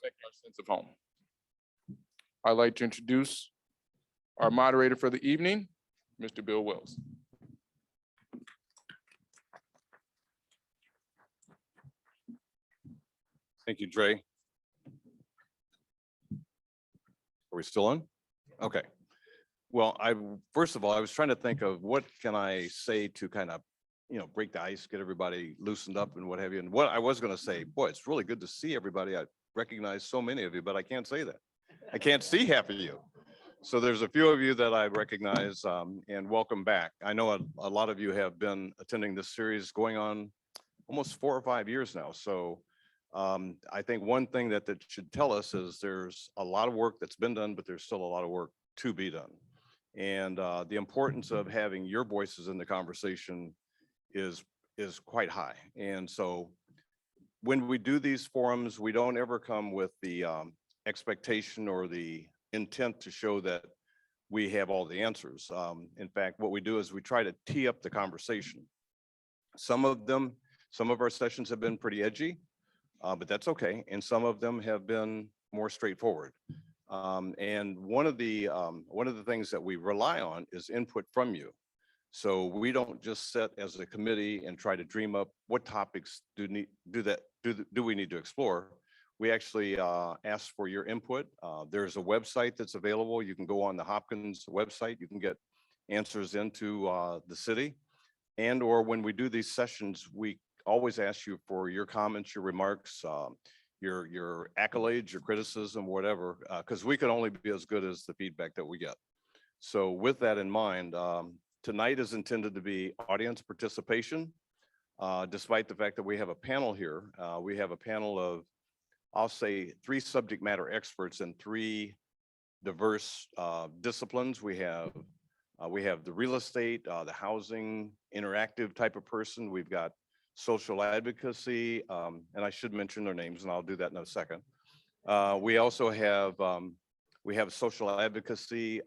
affect our sense of home. I'd like to introduce our moderator for the evening, Mr. Bill Wells. Thank you, Dre. Are we still on? Okay. Well, first of all, I was trying to think of what can I say to kind of, break the ice, get everybody loosened up and what have you. And what I was going to say, boy, it's really good to see everybody. I recognize so many of you, but I can't say that. I can't see half of you. So there's a few of you that I recognize, and welcome back. I know a lot of you have been attending this series going on almost 4 or 5 years now. So I think one thing that should tell us is there's a lot of work that's been done, but there's still a lot of work to be done. And the importance of having your voices in the conversation is quite high. And so when we do these forums, we don't ever come with the expectation or the intent to show that we have all the answers. In fact, what we do is we try to tee up the conversation. Some of our sessions have been pretty edgy, but that's okay. And some of them have been more straightforward. And one of the things that we rely on is input from you. So we don't just sit as a committee and try to dream up what topics do we need to explore. We actually ask for your input. There's a website that's available. You can go on the Hopkins website. You can get answers into the city. And or when we do these sessions, we always ask you for your comments, your remarks, your accolades, your criticism, whatever, because we can only be as good as the feedback that we get. So with that in mind, tonight is intended to be audience participation. Despite the fact that we have a panel here, we have a panel of, I'll say, 3 subject matter experts in 3 diverse disciplines. We have the real estate, the housing, interactive type of person. We've got social advocacy, and I should mention their names, and I'll do that in a second. We also have social advocacy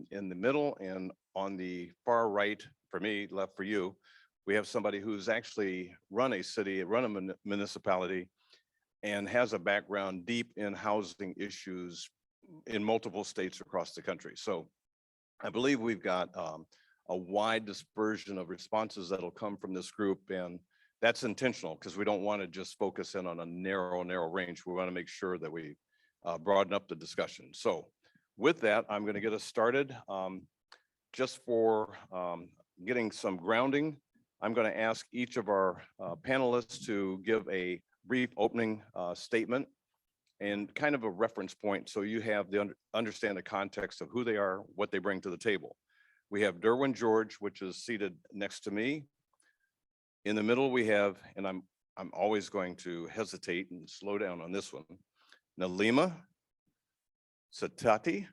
in the middle, and on the far right for me, left for you, we have somebody who's actually run a municipality and has a background deep in housing issues in multiple states across the country. So I believe we've got a wide dispersion of responses that'll come from this group, and that's intentional because we don't want to just focus in on a narrow range. We want to make sure that we broaden up the discussion. So with that, I'm going to get us started. Just for getting some grounding, I'm going to ask each of our panelists to give a brief opening statement and kind of a reference point so you have understand the context of who they are, what they bring to the table. We have Derwin George, which is seated next to me. In the middle, we have, and I'm always going to hesitate and slow down on this one, Nalima Satati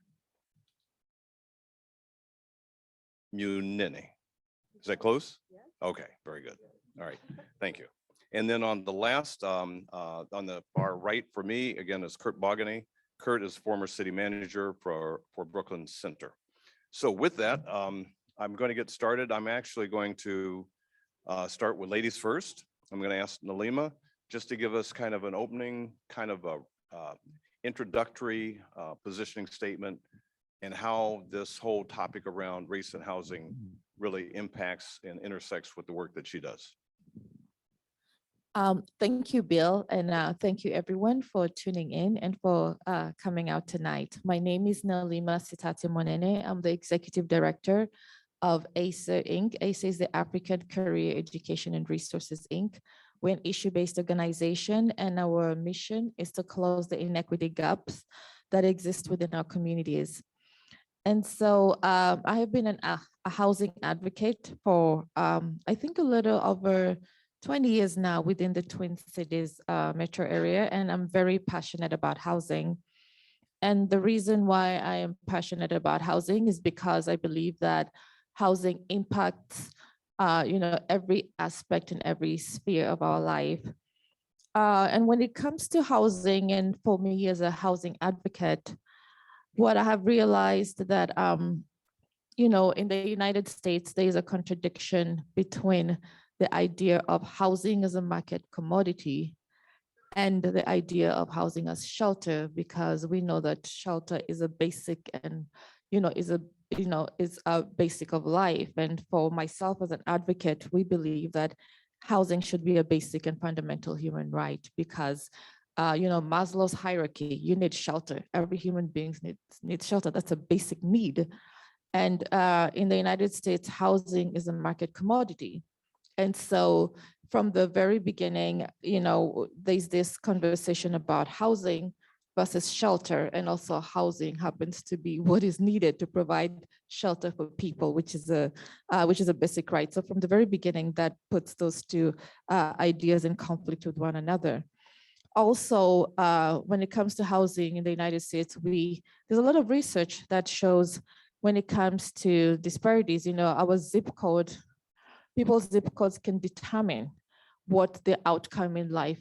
Munene. Is that close? Yeah. Okay, very good. All right, thank you. And then on the last, on the far right for me, again, is Kurt Bogany. Kurt is former city manager for Brooklyn Center. So with that, I'm going to get started. I'm actually going to start with ladies first. I'm going to ask Nalima just to give us kind of an opening, kind of a introductory positioning statement and how this whole topic around race and housing really impacts and intersects with the work that she does. Thank you, Bill, and thank you everyone for tuning in and for coming out tonight. My name is Nalima Sitati Monene. I'm the Executive Director of ACER Inc. ACER is the African Career Education and Resources Inc. We're an issue-based organization, and our mission is to close the inequity gaps that exist within our communities. And so I have been a housing advocate for, I think, a little over 20 years now within the Twin Cities metro area, and I'm very passionate about housing. And the reason why I am passionate about housing is because I believe that housing impacts, every aspect and every sphere of our life. And when it comes to housing, and for me as a housing advocate, what I have realized that, in the United States, there is a contradiction between the idea of housing as a market commodity and the idea of housing as shelter, because we know that shelter is a basic and, is a basic of life. And for myself as an advocate, we believe that housing should be a basic and fundamental human right, because Maslow's hierarchy, you need shelter. Every human being needs shelter. That's a basic need. And in the United States, housing is a market commodity. And so from the very beginning, there's this conversation about housing versus shelter, and also housing happens to be what is needed to provide shelter for people, which is a basic right. So from the very beginning, that puts those two ideas in conflict with one another. Also, when it comes to housing in the United States, there's a lot of research that shows when it comes to disparities, our zip code, people's zip codes can determine what the outcome in life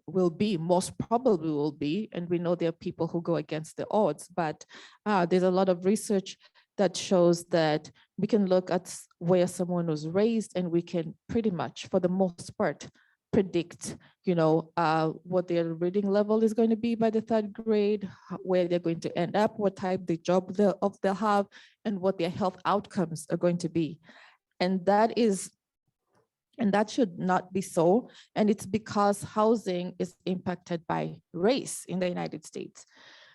will be, most probably will be. And we know there are people who go against the odds, but there's a lot of research that shows that we can look at where someone was raised, and we can pretty much, for the most part, predict, what their reading level is going to be by the 3rd grade, where they're going to end up, what type the job they'll have, and what their health outcomes are going to be. And that should not be so. And it's because housing is impacted by race in the United States.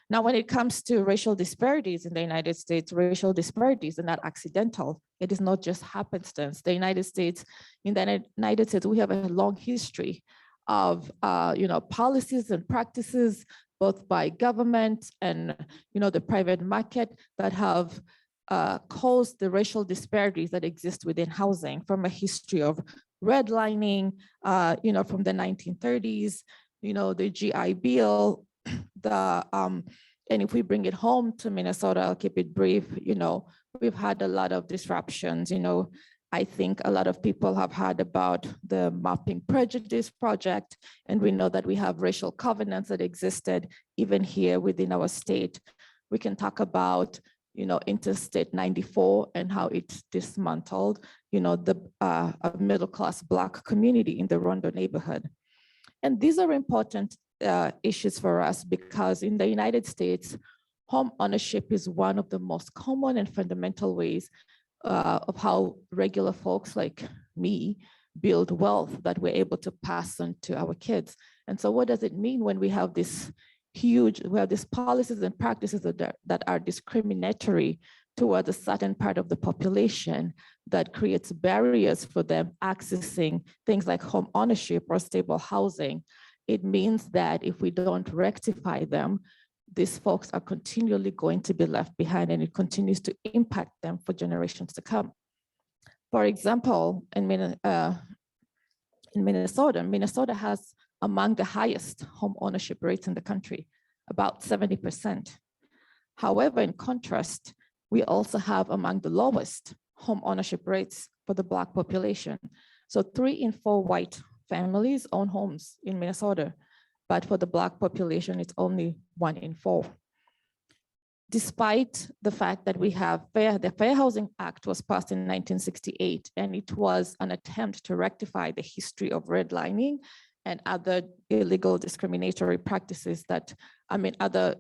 Now, when it comes to racial disparities in the United States, racial disparities are not accidental. It is not just happenstance. In the United States, we have a long history of policies and practices, both by government and the private market, that have caused the racial disparities that exist within housing, from a history of redlining, from the 1930s, the GI Bill, and if we bring it home to Minnesota, I'll keep it brief, we've had a lot of disruptions. I think a lot of people have heard about the Mapping Prejudice Project, and we know that we have racial covenants that existed even here within our state. We can talk about Interstate 94 and how it's dismantled, the middle-class Black community in the Rondo neighborhood. And these are important issues for us, because in the United States, home ownership is one of the most common and fundamental ways of how regular folks like me build wealth that we're able to pass on to our kids. And so what does it mean when we have these policies and practices that are discriminatory towards a certain part of the population, that creates barriers for them accessing things like home ownership or stable housing? It means that if we don't rectify them, these folks are continually going to be left behind, and it continues to impact them for generations to come. For example, in Minnesota, Minnesota has among the highest home ownership rates in the country, about 70%. However, in contrast, we also have among the lowest home ownership rates for the Black population. So 3 in 4 white families own homes in Minnesota, but for the Black population, it's only 1 in 4. Despite the fact that we have the Fair Housing Act was passed in 1968, and it was an attempt to rectify the history of redlining and other illegal discriminatory practices other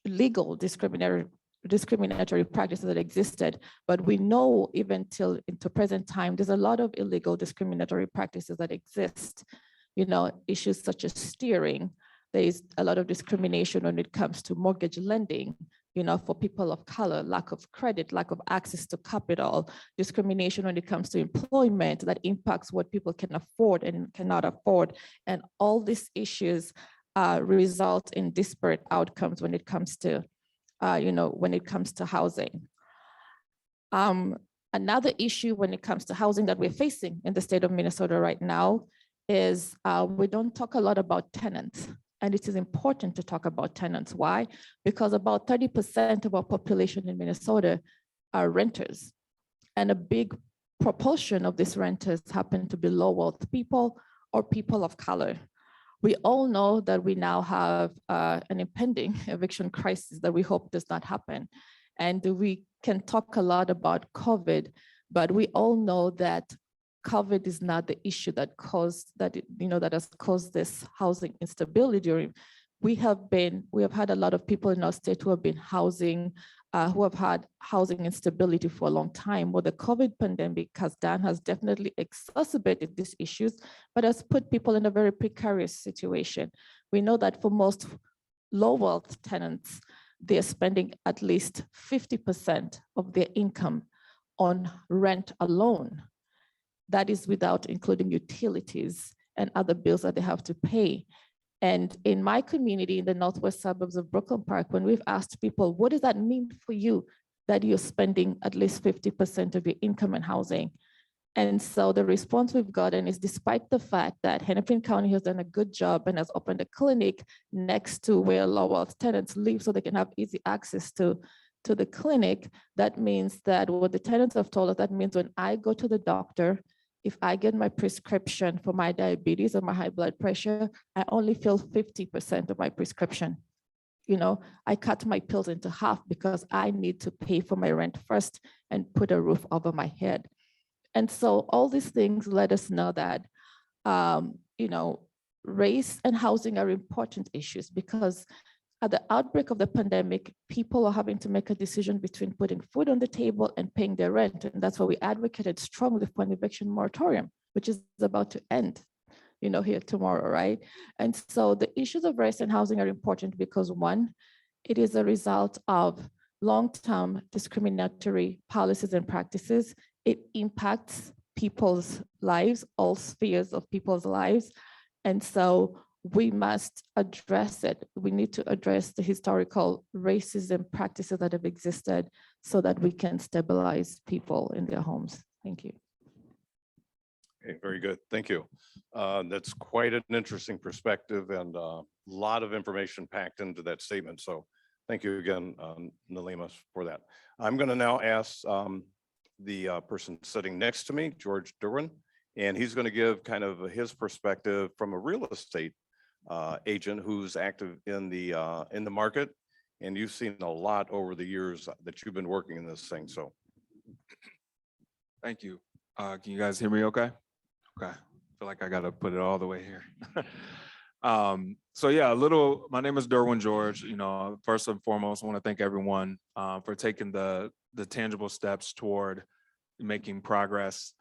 legal discriminatory practices that existed. But we know even till into present time, there's a lot of illegal discriminatory practices that exist. Issues such as steering. There is a lot of discrimination when it comes to mortgage lending, for people of color, lack of credit, lack of access to capital, discrimination when it comes to employment that impacts what people can afford and cannot afford. And all these issues result in disparate outcomes when it comes to, housing. Another issue when it comes to housing that we're facing in the state of Minnesota right now is we don't talk a lot about tenants. And it is important to talk about tenants. Why? Because about 30% of our population in Minnesota are renters. And a big proportion of these renters happen to be low wealth people or people of color. We all know that we now have an impending eviction crisis that we hope does not happen. And we can talk a lot about COVID, but we all know that COVID is not the issue that caused that, that has caused this housing instability. We have had a lot of people in our state who have been who have had housing instability for a long time. What the COVID pandemic has done has definitely exacerbated these issues, but has put people in a very precarious situation. We know that for most low wealth tenants, they're spending at least 50% of their income on rent alone. That is without including utilities and other bills that they have to pay. And in my community, in the northwest suburbs of Brooklyn Park, when we've asked people, what does that mean for you that you're spending at least 50% of your income in housing? And so the response we've gotten is, despite the fact that Hennepin County has done a good job and has opened a clinic next to where low wealth tenants live so they can have easy access to the clinic, that means that what the tenants have told us, that means when I go to the doctor, if I get my prescription for my diabetes or my high blood pressure, I only fill 50% of my prescription. I cut my pills into half because I need to pay for my rent first and put a roof over my head. And so all these things let us know that, race and housing are important issues, because at the outbreak of the pandemic, people are having to make a decision between putting food on the table and paying their rent. And that's why we advocated strongly for an eviction moratorium, which is about to end, here tomorrow, right? And so the issues of race and housing are important because, one, it is a result of long-term discriminatory policies and practices. It impacts people's lives, all spheres of people's lives. And so we must address it. We need to address the historical racism practices that have existed so that we can stabilize people in their homes. Thank you. Okay, very good. Thank you. That's quite an interesting perspective and a lot of information packed into that statement. So thank you again, Nalima, for that. I'm going to now ask the person sitting next to me, George Derwin, and he's going to give kind of his perspective from a real estate agent who's active in the market. And you've seen a lot over the years that you've been working in this thing. So thank you. Can you guys hear me okay? Okay. I feel like I got to put it all the way here. So yeah, my name is Derwin George. First and foremost, I want to thank everyone for taking the tangible steps toward making progress.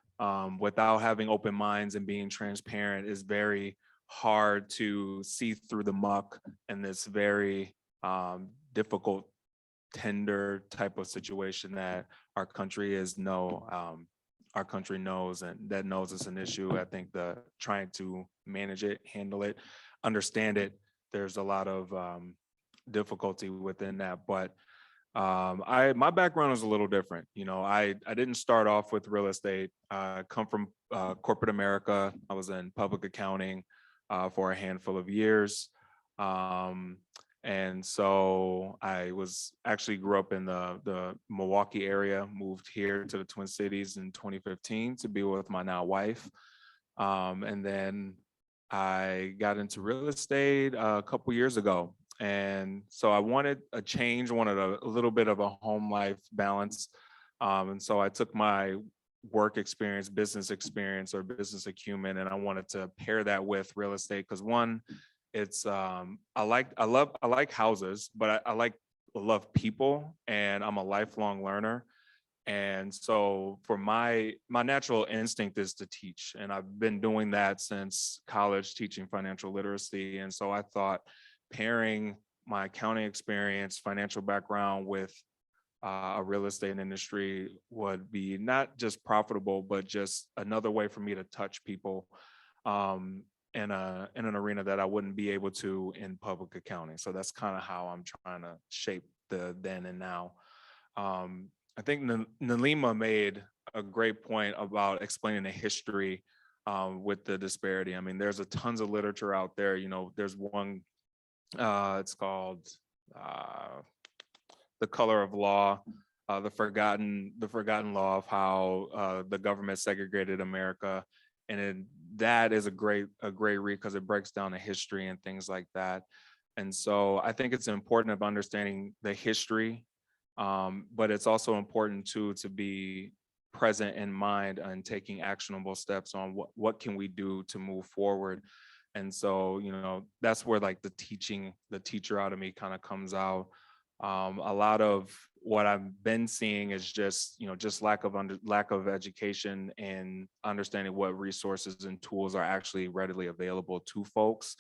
Without having open minds and being transparent is very hard to see through the muck in this very difficult, tender type of situation that our country our country knows, and that knows it's an issue. I think trying to manage it, handle it, understand it, there's a lot of difficulty within that. But my background is a little different. I didn't start off with real estate. I come from corporate America. I was in public accounting for a handful of years. And so I grew up in the Milwaukee area, moved here to the Twin Cities in 2015 to be with my now wife. And then I got into real estate a couple years ago. And so I wanted a change, wanted a little bit of a home life balance. And so I took my work experience, business experience, or business acumen, and I wanted to pair that with real estate because, one, it's I like houses, but I love people, and I'm a lifelong learner. And so for my natural instinct is to teach, and I've been doing that since college, teaching financial literacy. And so I thought pairing my accounting experience, financial background with a real estate industry would be not just profitable, but just another way for me to touch people in an arena that I wouldn't be able to in public accounting. So that's kind of how I'm trying to shape the then and now. I think Nalima made a great point about explaining the history with the disparity. I mean, there's tons of literature out there. There's one, it's called The Color of Law, the forgotten law of how the government segregated America. And that is a great read because it breaks down the history and things like that. And so I think it's important of understanding the history, but it's also important too to be present in mind and taking actionable steps on what can we do to move forward. And so, that's where like the teacher out of me kind of comes out. A lot of what I've been seeing is just lack of education and understanding what resources and tools are actually readily available to folks,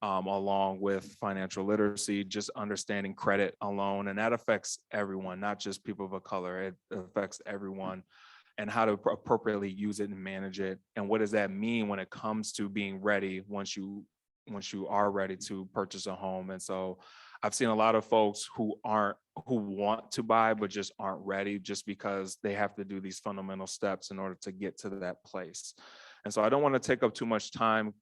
along with financial literacy, just understanding credit alone. And that affects everyone, not just people of color. It affects everyone, and how to appropriately use it and manage it. And what does that mean when it comes to being ready once you are ready to purchase a home? And so I've seen a lot of folks who want to buy, but just aren't ready, just because they have to do these fundamental steps in order to get to that place. And so I don't want to take up too much time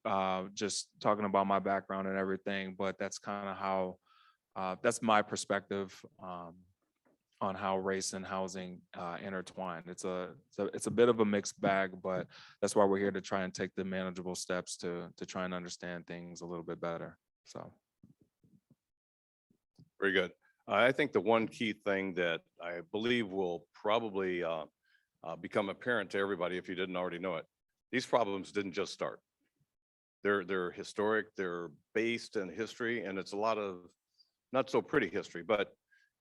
just talking about my background and everything, but that's kind of how, that's my perspective on how race and housing intertwine. It's a bit of a mixed bag, but that's why we're here, to try and take the manageable steps to try and understand things a little bit better. So. Very good. I think the one key thing that I believe will probably become apparent to everybody, if you didn't already know it, these problems didn't just start. They're historic, they're based in history, and it's a lot of not so pretty history. But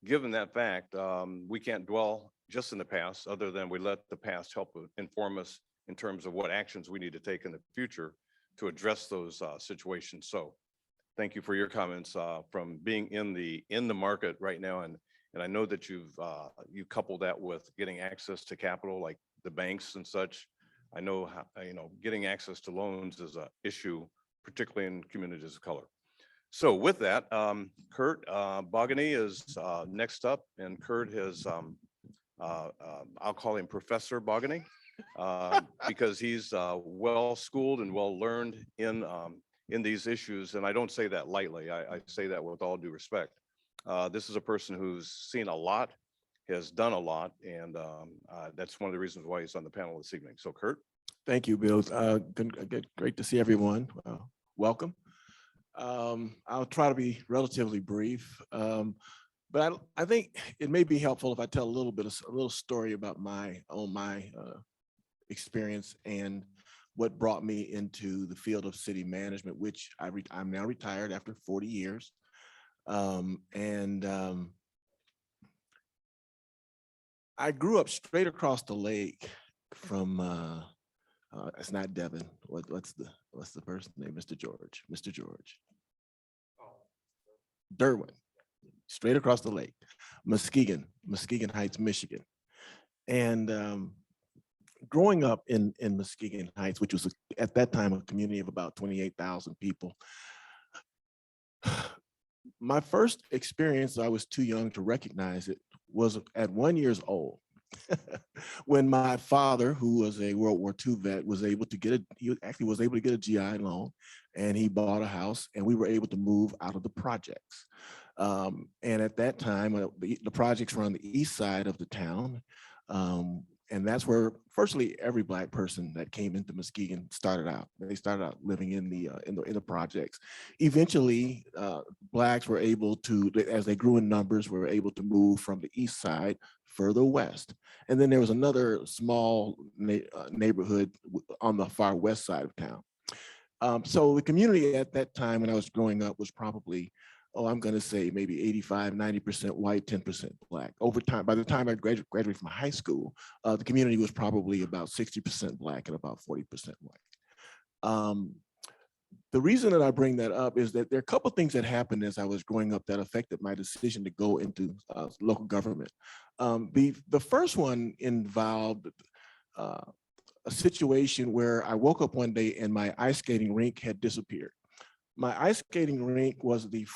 given that fact, we can't dwell just in the past, other than we let the past help inform us in terms of what actions we need to take in the future to address those situations. So thank you for your comments from being in the market right now. And I know that you couple that with getting access to capital, like the banks and such. I know how, getting access to loans is an issue, particularly in communities of color. So with that, Kurt Bogany is next up, and Kurt has, I'll call him Professor Bogany, because he's well-schooled and well-learned in these issues. And I don't say that lightly. I say that with all due respect. This is a person who's seen a lot, has done a lot, and that's one of the reasons why he's on the panel this evening. So Kurt. Thank you, Bill. Great to see everyone. Welcome. I'll try to be relatively brief, but I think it may be helpful if I tell a little story about my experience and what brought me into the field of city management, which I'm now retired after 40 years. I grew up straight across the lake from, it's not Devin. What's the person's name? Mr. George. Derwin, straight across the lake, Muskegon Heights, Michigan. And growing up in Muskegon Heights, which was at that time a community of about 28,000 people, my first experience, I was too young to recognize it, was at 1 year old. When my father, who was a World War II vet, was able to get a GI loan, and he bought a house, and we were able to move out of the projects. And at that time, the projects were on the east side of the town. And that's where firstly every Black person that came into Muskegon started out. They started out living in the projects. Eventually, Blacks were able to, as they grew in numbers, were able to move from the east side further west. And then there was another small neighborhood on the far west side of town. So the community at that time when I was growing up was probably, I'm going to say maybe 85, 90% white, 10% Black. Over time, by the time I graduated from high school, the community was probably about 60% Black and about 40% white. The reason that I bring that up is that there are a couple of things that happened as I was growing up that affected my decision to go into local government. The first one involved a situation where I woke up one day and my ice skating rink had disappeared. My ice skating rink was the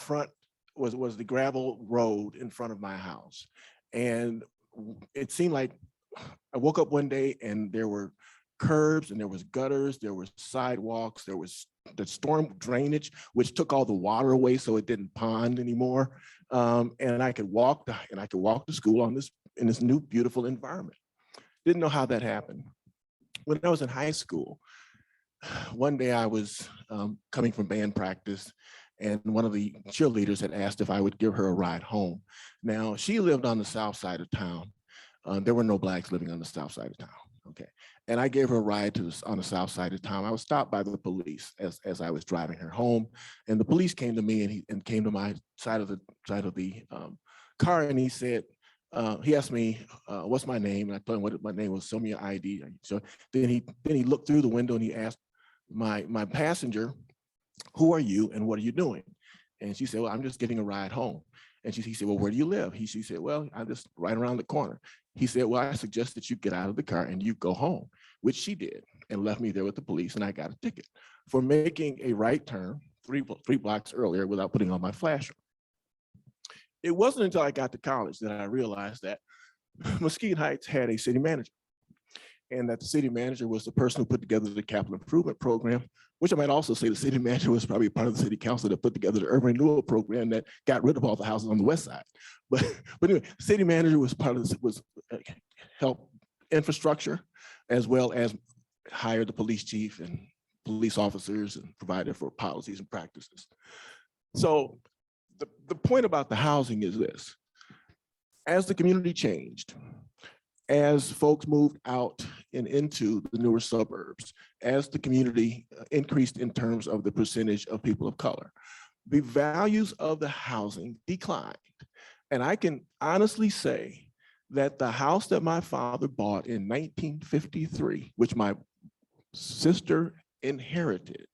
gravel road in front of my house. And it seemed like I woke up one day and there were curbs and there was gutters, there was sidewalks, there was the storm drainage, which took all the water away so it didn't pond anymore. And I could walk to school in this new beautiful environment. Didn't know how that happened. When I was in high school, one day I was coming from band practice, and one of the cheerleaders had asked if I would give her a ride home. Now, she lived on the south side of town. There were no blacks living on the south side of town. Okay. And I gave her a ride on the south side of town. I was stopped by the police as I was driving her home. And the police came to me and came to my side of the car, and he said, he asked me, what's my name? And I told him what my name was, show me your ID. So then he looked through the window and he asked my passenger, who are you and what are you doing? And she said, well, I'm just getting a ride home. And he said, well, where do you live? She said, well, I'm just right around the corner. He said, well, I suggest that you get out of the car and you go home, which she did, and left me there with the police, and I got a ticket for making a right turn three blocks earlier without putting on my flasher. It wasn't until I got to college that I realized that Muskegon Heights had a city manager, and that the city manager was the person who put together the capital improvement program, which I might also say the city manager was probably part of the city council that put together the urban renewal program that got rid of all the houses on the west side. But anyway, city manager was part of this, was help infrastructure, as well as hire the police chief and police officers and provided for policies and practices. So the point about the housing is this: as the community changed, as folks moved out and into the newer suburbs, as the community increased in terms of the percentage of people of color, the values of the housing declined. And I can honestly say that the house that my father bought in 1953, which my sister inherited,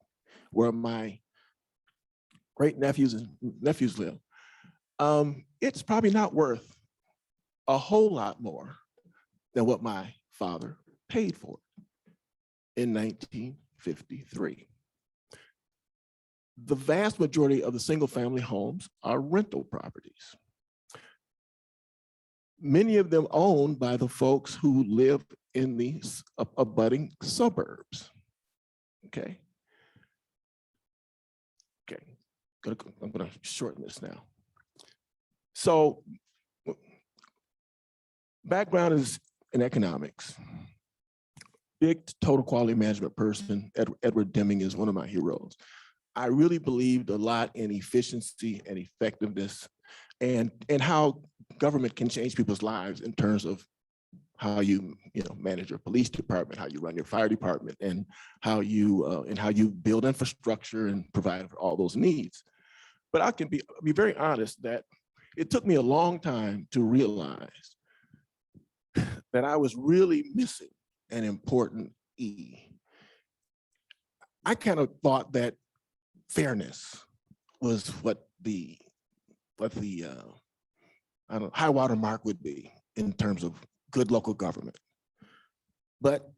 where my great nephews live, it's probably not worth a whole lot more than what my father paid for it in 1953. The vast majority of the single family homes are rental properties. Many of them owned by the folks who live in these abutting suburbs. Okay. I'm gonna shorten this now. So background is in economics. Big total quality management person, Edward Deming is one of my heroes. I really believed a lot in efficiency and effectiveness and how government can change people's lives in terms of how you manage your police department, how you run your fire department, and how you build infrastructure and provide for all those needs. But I can be very honest that it took me a long time to realize that I was really missing an important E. I kind of thought that fairness was what the high water mark would be in terms of good local government. But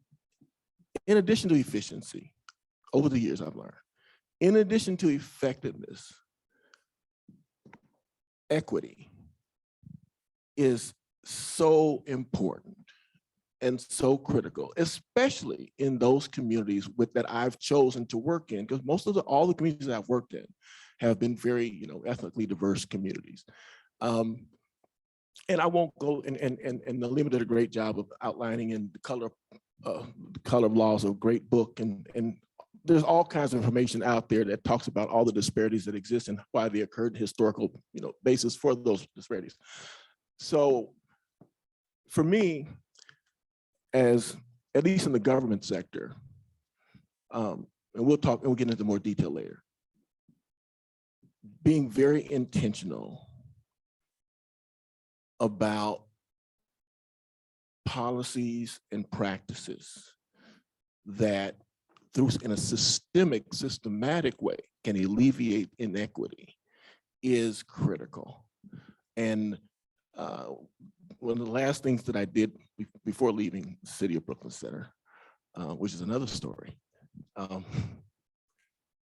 in addition to efficiency, over the years I've learned, in addition to effectiveness, equity is so important and so critical, especially in those communities that I've chosen to work in, because most of all the communities that I've worked in have been very, ethnically diverse communities. And I won't go, and Nalima did a great job of outlining in the color of laws, a great book, and there's all kinds of information out there that talks about all the disparities that exist and why they occurred, historical, basis for those disparities. So for me, at least in the government sector, and we'll get into more detail later, being very intentional about policies and practices that in a systematic way can alleviate inequity is critical. And one of the last things that I did before leaving the city of Brooklyn Center, which is another story, and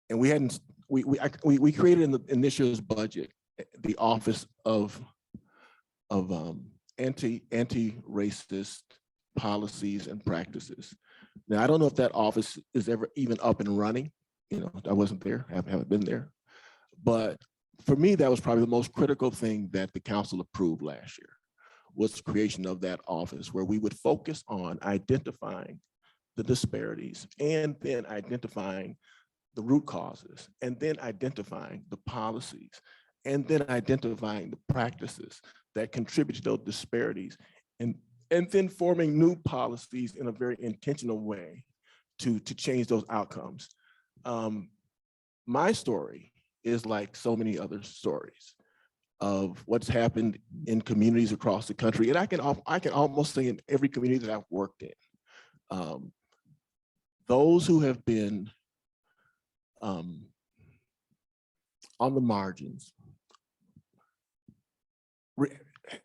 we created in this year's budget the Office of Anti-Racist Policies and Practices. Now, I don't know if that office is ever even up and running. I wasn't there, haven't been there. But for me, that was probably the most critical thing that the council approved last year, was the creation of that office, where we would focus on identifying the disparities and then identifying the root causes, and then identifying the policies, and then identifying the practices that contribute to those disparities, and and then forming new policies in a very intentional way to change those outcomes. My story is like so many other stories of what's happened in communities across the country. And I can almost say in every community that I've worked in, those who have been on the margins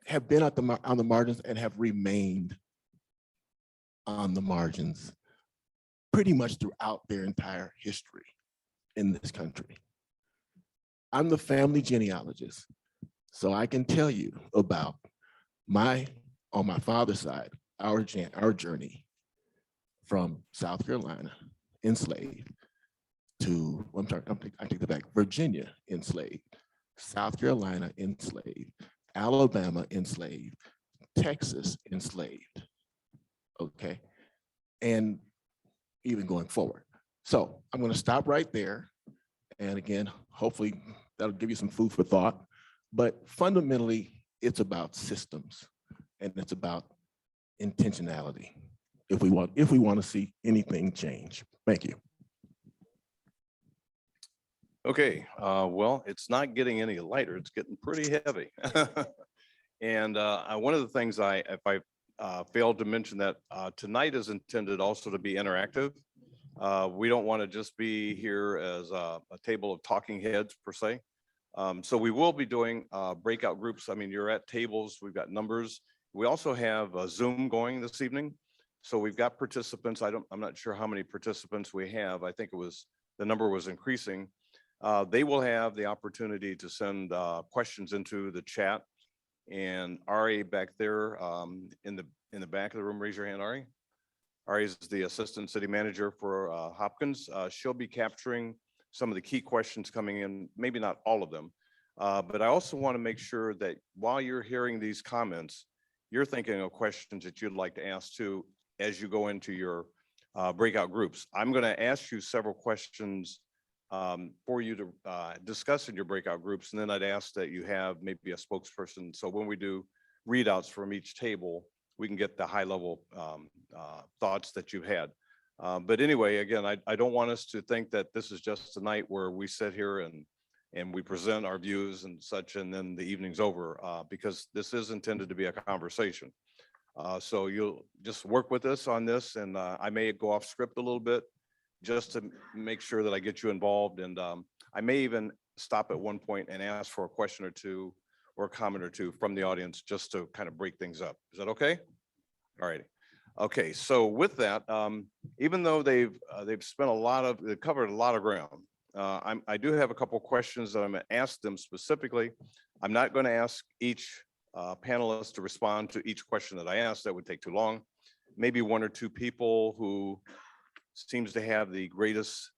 have been on the margins and have remained on the margins pretty much throughout their entire history in this country. I'm the family genealogist, so I can tell you about on my father's side, our journey from South Carolina enslaved to, I take that back, Virginia enslaved, South Carolina enslaved, Alabama enslaved, Texas enslaved, okay? And even going forward. So I'm gonna stop right there. And again, hopefully that'll give you some food for thought. But fundamentally, it's about systems and it's about intentionality if we want to see anything change. Thank you. Okay, well, it's not getting any lighter. It's getting pretty heavy. And one of the things if I failed to mention that tonight is intended also to be interactive. We don't want to just be here as a table of talking heads per se. So we will be doing breakout groups. I mean, you're at tables, we've got numbers. We also have a Zoom going this evening. So we've got participants. I'm not sure how many participants we have. I think the number was increasing. They will have the opportunity to send questions into the chat. And Ari back there in the back of the room, raise your hand, Ari. Ari is the Assistant City Manager for Hopkins. She'll be capturing some of the key questions coming in, maybe not all of them. But I also want to make sure that while you're hearing these comments, you're thinking of questions that you'd like to ask too as you go into your breakout groups. I'm going to ask you several questions for you to discuss in your breakout groups. And then I'd ask that you have maybe a spokesperson. So when we do readouts from each table, we can get the high level thoughts that you've had. But anyway, again, I don't want us to think that this is just a night where we sit here and we present our views and such, and then the evening's over, because this is intended to be a conversation. So you'll just work with us on this, and I may go off script a little bit just to make sure that I get you involved. And I may even stop at one point and ask for a question or two or a comment or two from the audience just to kind of break things up. Is that okay? All righty. Okay, so with that, even though they've covered a lot of ground, I do have a couple of questions that I'm going to ask them specifically. I'm not going to ask each panelist to respond to each question that I ask. That would take too long. Maybe one or two people who seems to have the greatest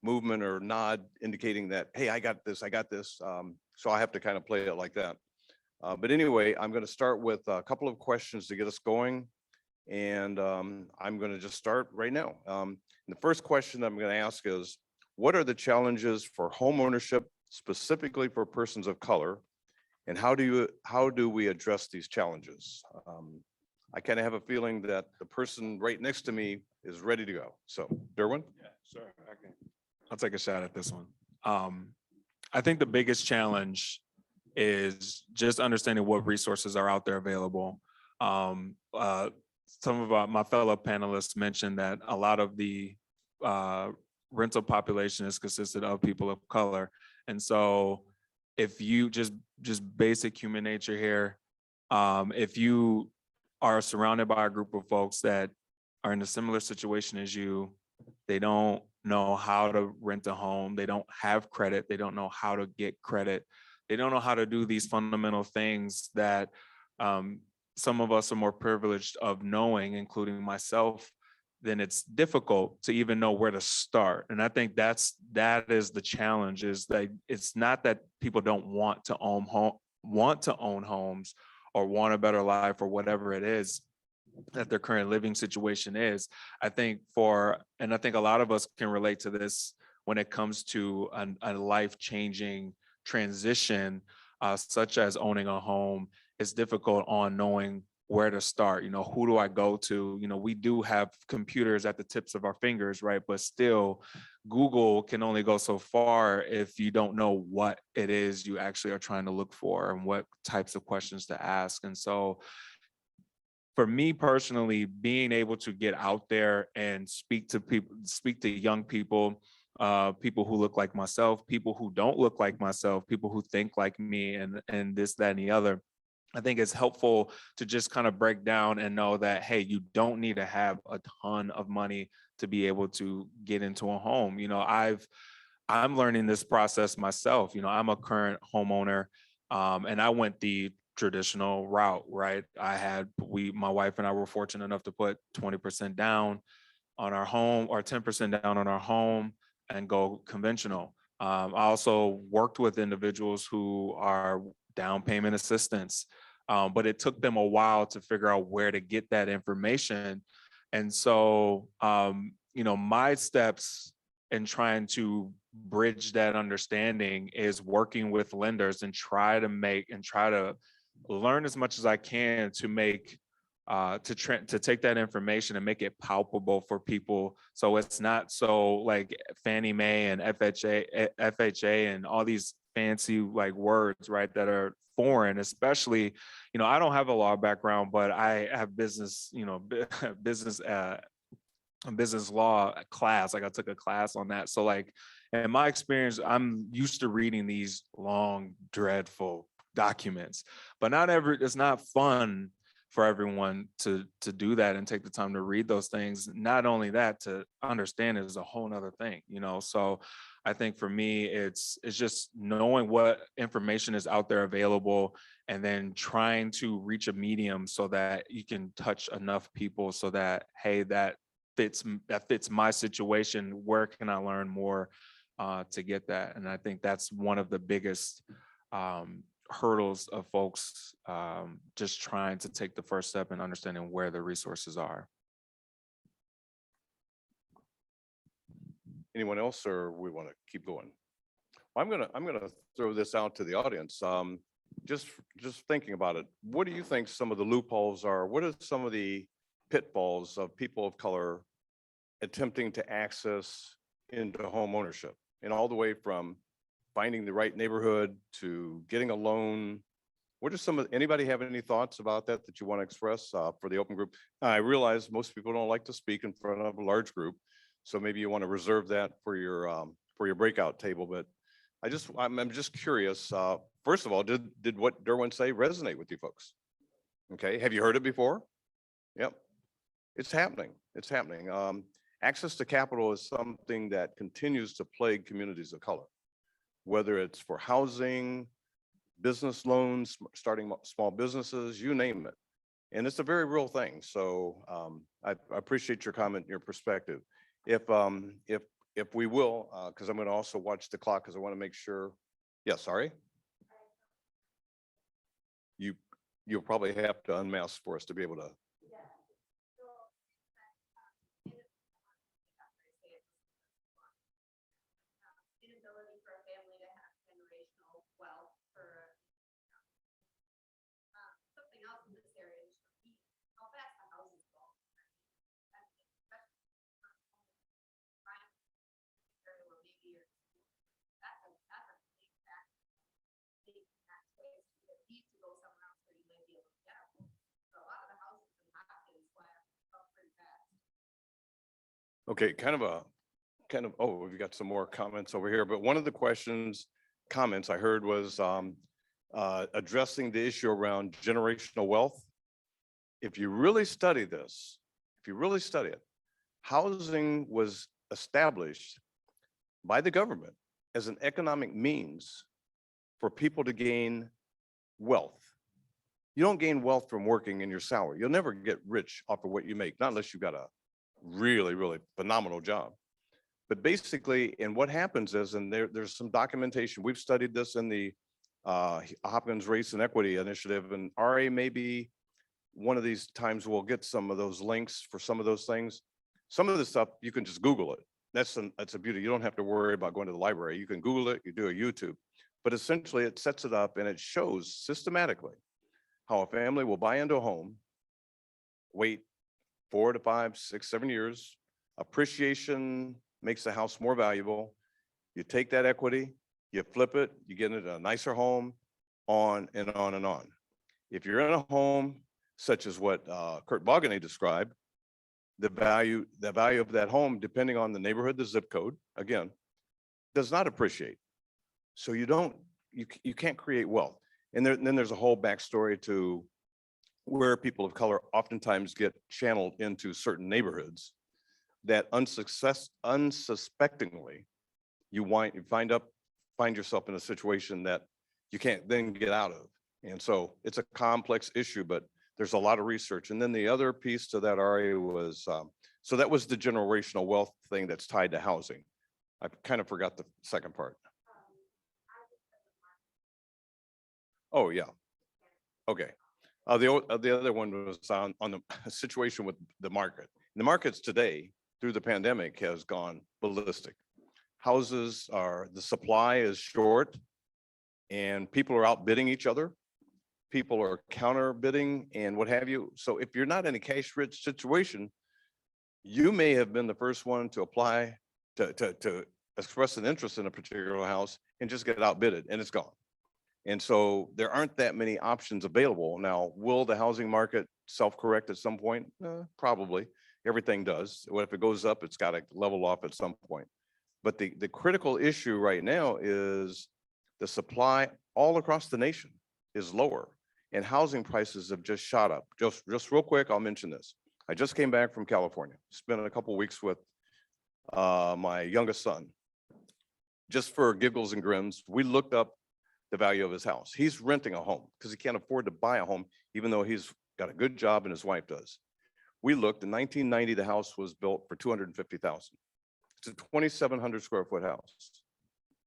movement or nod indicating that, hey, I got this. So I have to kind of play it like that. But anyway, I'm going to start with a couple of questions to get us going. And I'm going to just start right now. The first question I'm going to ask is, what are the challenges for home ownership, specifically for persons of color? And how do we address these challenges? I kind of have a feeling that the person right next to me is ready to go. So, Derwin? Yeah, sure. I'll take a shot at this one. I think the biggest challenge is just understanding what resources are out there available. Some of my fellow panelists mentioned that a lot of the rental population is consisted of people of color. And so if you just basic human nature here, if you are surrounded by a group of folks that are in a similar situation as you, they don't know how to rent a home, they don't have credit, they don't know how to get credit, they don't know how to do these fundamental things that some of us are more privileged of knowing, including myself, then it's difficult to even know where to start. And I think that is the challenge, is that it's not that people don't want to own homes or want a better life or whatever it is that their current living situation is. I think a lot of us can relate to this when it comes to a life-changing transition, such as owning a home. It's difficult on knowing where to start. Who do I go to? We do have computers at the tips of our fingers, right? But still, Google can only go so far if you don't know what it is you actually are trying to look for and what types of questions to ask. And so for me personally, being able to get out there and speak to people, speak to young people, people who look like myself, people who don't look like myself, people who think like me, and this, that, and the other, I think it's helpful to just kind of break down and know that, hey, you don't need to have a ton of money to be able to get into a home. I'm learning this process myself. I'm a current homeowner, and I went the traditional route, right? My wife and I were fortunate enough to put 20% down on our home or 10% down on our home and go conventional. I also worked with individuals who are down payment assistance, but it took them a while to figure out where to get that information. And so, my steps in trying to bridge that understanding is working with lenders and try to learn as much as I can to make to take that information and make it palpable for people, so it's not so like Fannie Mae and FHA and all these fancy like words, right, that are foreign. Especially, I don't have a law background, but I have business, business law class. Like I took a class on that. So like in my experience, I'm used to reading these long, dreadful documents, but it's not fun for everyone to do that and take the time to read those things. Not only that, to understand it is a whole nother thing, So I think for me, it's just knowing what information is out there available and then trying to reach a medium so that you can touch enough people so that, hey, that fits my situation. Where can I learn more to get that? And I think that's one of the biggest hurdles of folks just trying to take the first step in understanding where the resources are. Anyone else, or we want to keep going? I'm gonna throw this out to the audience. Just thinking about it, what do you think some of the loopholes are? What are some of the pitfalls of people of color attempting to access into home ownership, and all the way from finding the right neighborhood to getting a loan? What are anybody have any thoughts about that you want to express for the open group? I realize most people don't like to speak in front of a large group, so maybe you want to reserve that for your breakout table. But I'm just curious. First of all, did what Derwin say resonate with you folks? Okay, have you heard it before? Yep, it's happening. It's happening. Access to capital is something that continues to plague communities of color, whether it's for housing, business loans, starting small businesses, you name it. And it's a very real thing. So I appreciate your comment and your perspective. If we will, because I'm going to also watch the clock because I want to make sure. Yeah, sorry. You'll probably have to unmask for us to be able to. Okay, oh, we've got some more comments over here, but one of the comments I heard was addressing the issue around generational wealth. If you really study this, housing was established by the government as an economic means for people to gain wealth. You don't gain wealth from working in your salary. You'll never get rich off of what you make, not unless you've got a really, really phenomenal job. But basically, and what happens is, and there's some documentation, we've studied this in the Hopkins Race and Equity Initiative, and RA maybe one of these times we'll get some of those links for some of those things. Some of the stuff, you can just Google it. That's a beauty. You don't have to worry about going to the library. You can Google it, you do a YouTube. But essentially it sets it up and it shows systematically how a family will buy into a home wait 4 to 5, 6, 7 years. Appreciation makes the house more valuable. You take that equity, you flip it, you get into a nicer home, on and on and on. If you're in a home such as what Kurt Bogany described, the value of that home, depending on the neighborhood, the zip code, again, does not appreciate. So you can't create wealth. And then there's a whole backstory to where people of color oftentimes get channeled into certain neighborhoods that unsuspectingly you find yourself in a situation that you can't then get out of. And so it's a complex issue, but there's a lot of research. And then the other piece to that, Ari, was, so that was the generational wealth thing that's tied to housing. I kind of forgot the second part. Oh, yeah. Okay. The other one was on the situation with the market. The markets today, through the pandemic, has gone ballistic. The supply is short and people are outbidding each other. People are counter bidding and what have you. So if you're not in a cash rich situation, you may have been the first one to apply to express an interest in a particular house and just get outbidded and it's gone. And so there aren't that many options available. Now, will the housing market self-correct at some point? Probably. Everything does. Well, if it goes up, it's got to level off at some point. But the critical issue right now is the supply all across the nation is lower and housing prices have just shot up. Just real quick, I'll mention this. I just came back from California, spent a couple weeks with my youngest son. Just for giggles and grins, we looked up the value of his house. He's renting a home because he can't afford to buy a home, even though he's got a good job and his wife does. We looked in 1990, the house was built for $250,000. It's a 2,700 square foot house.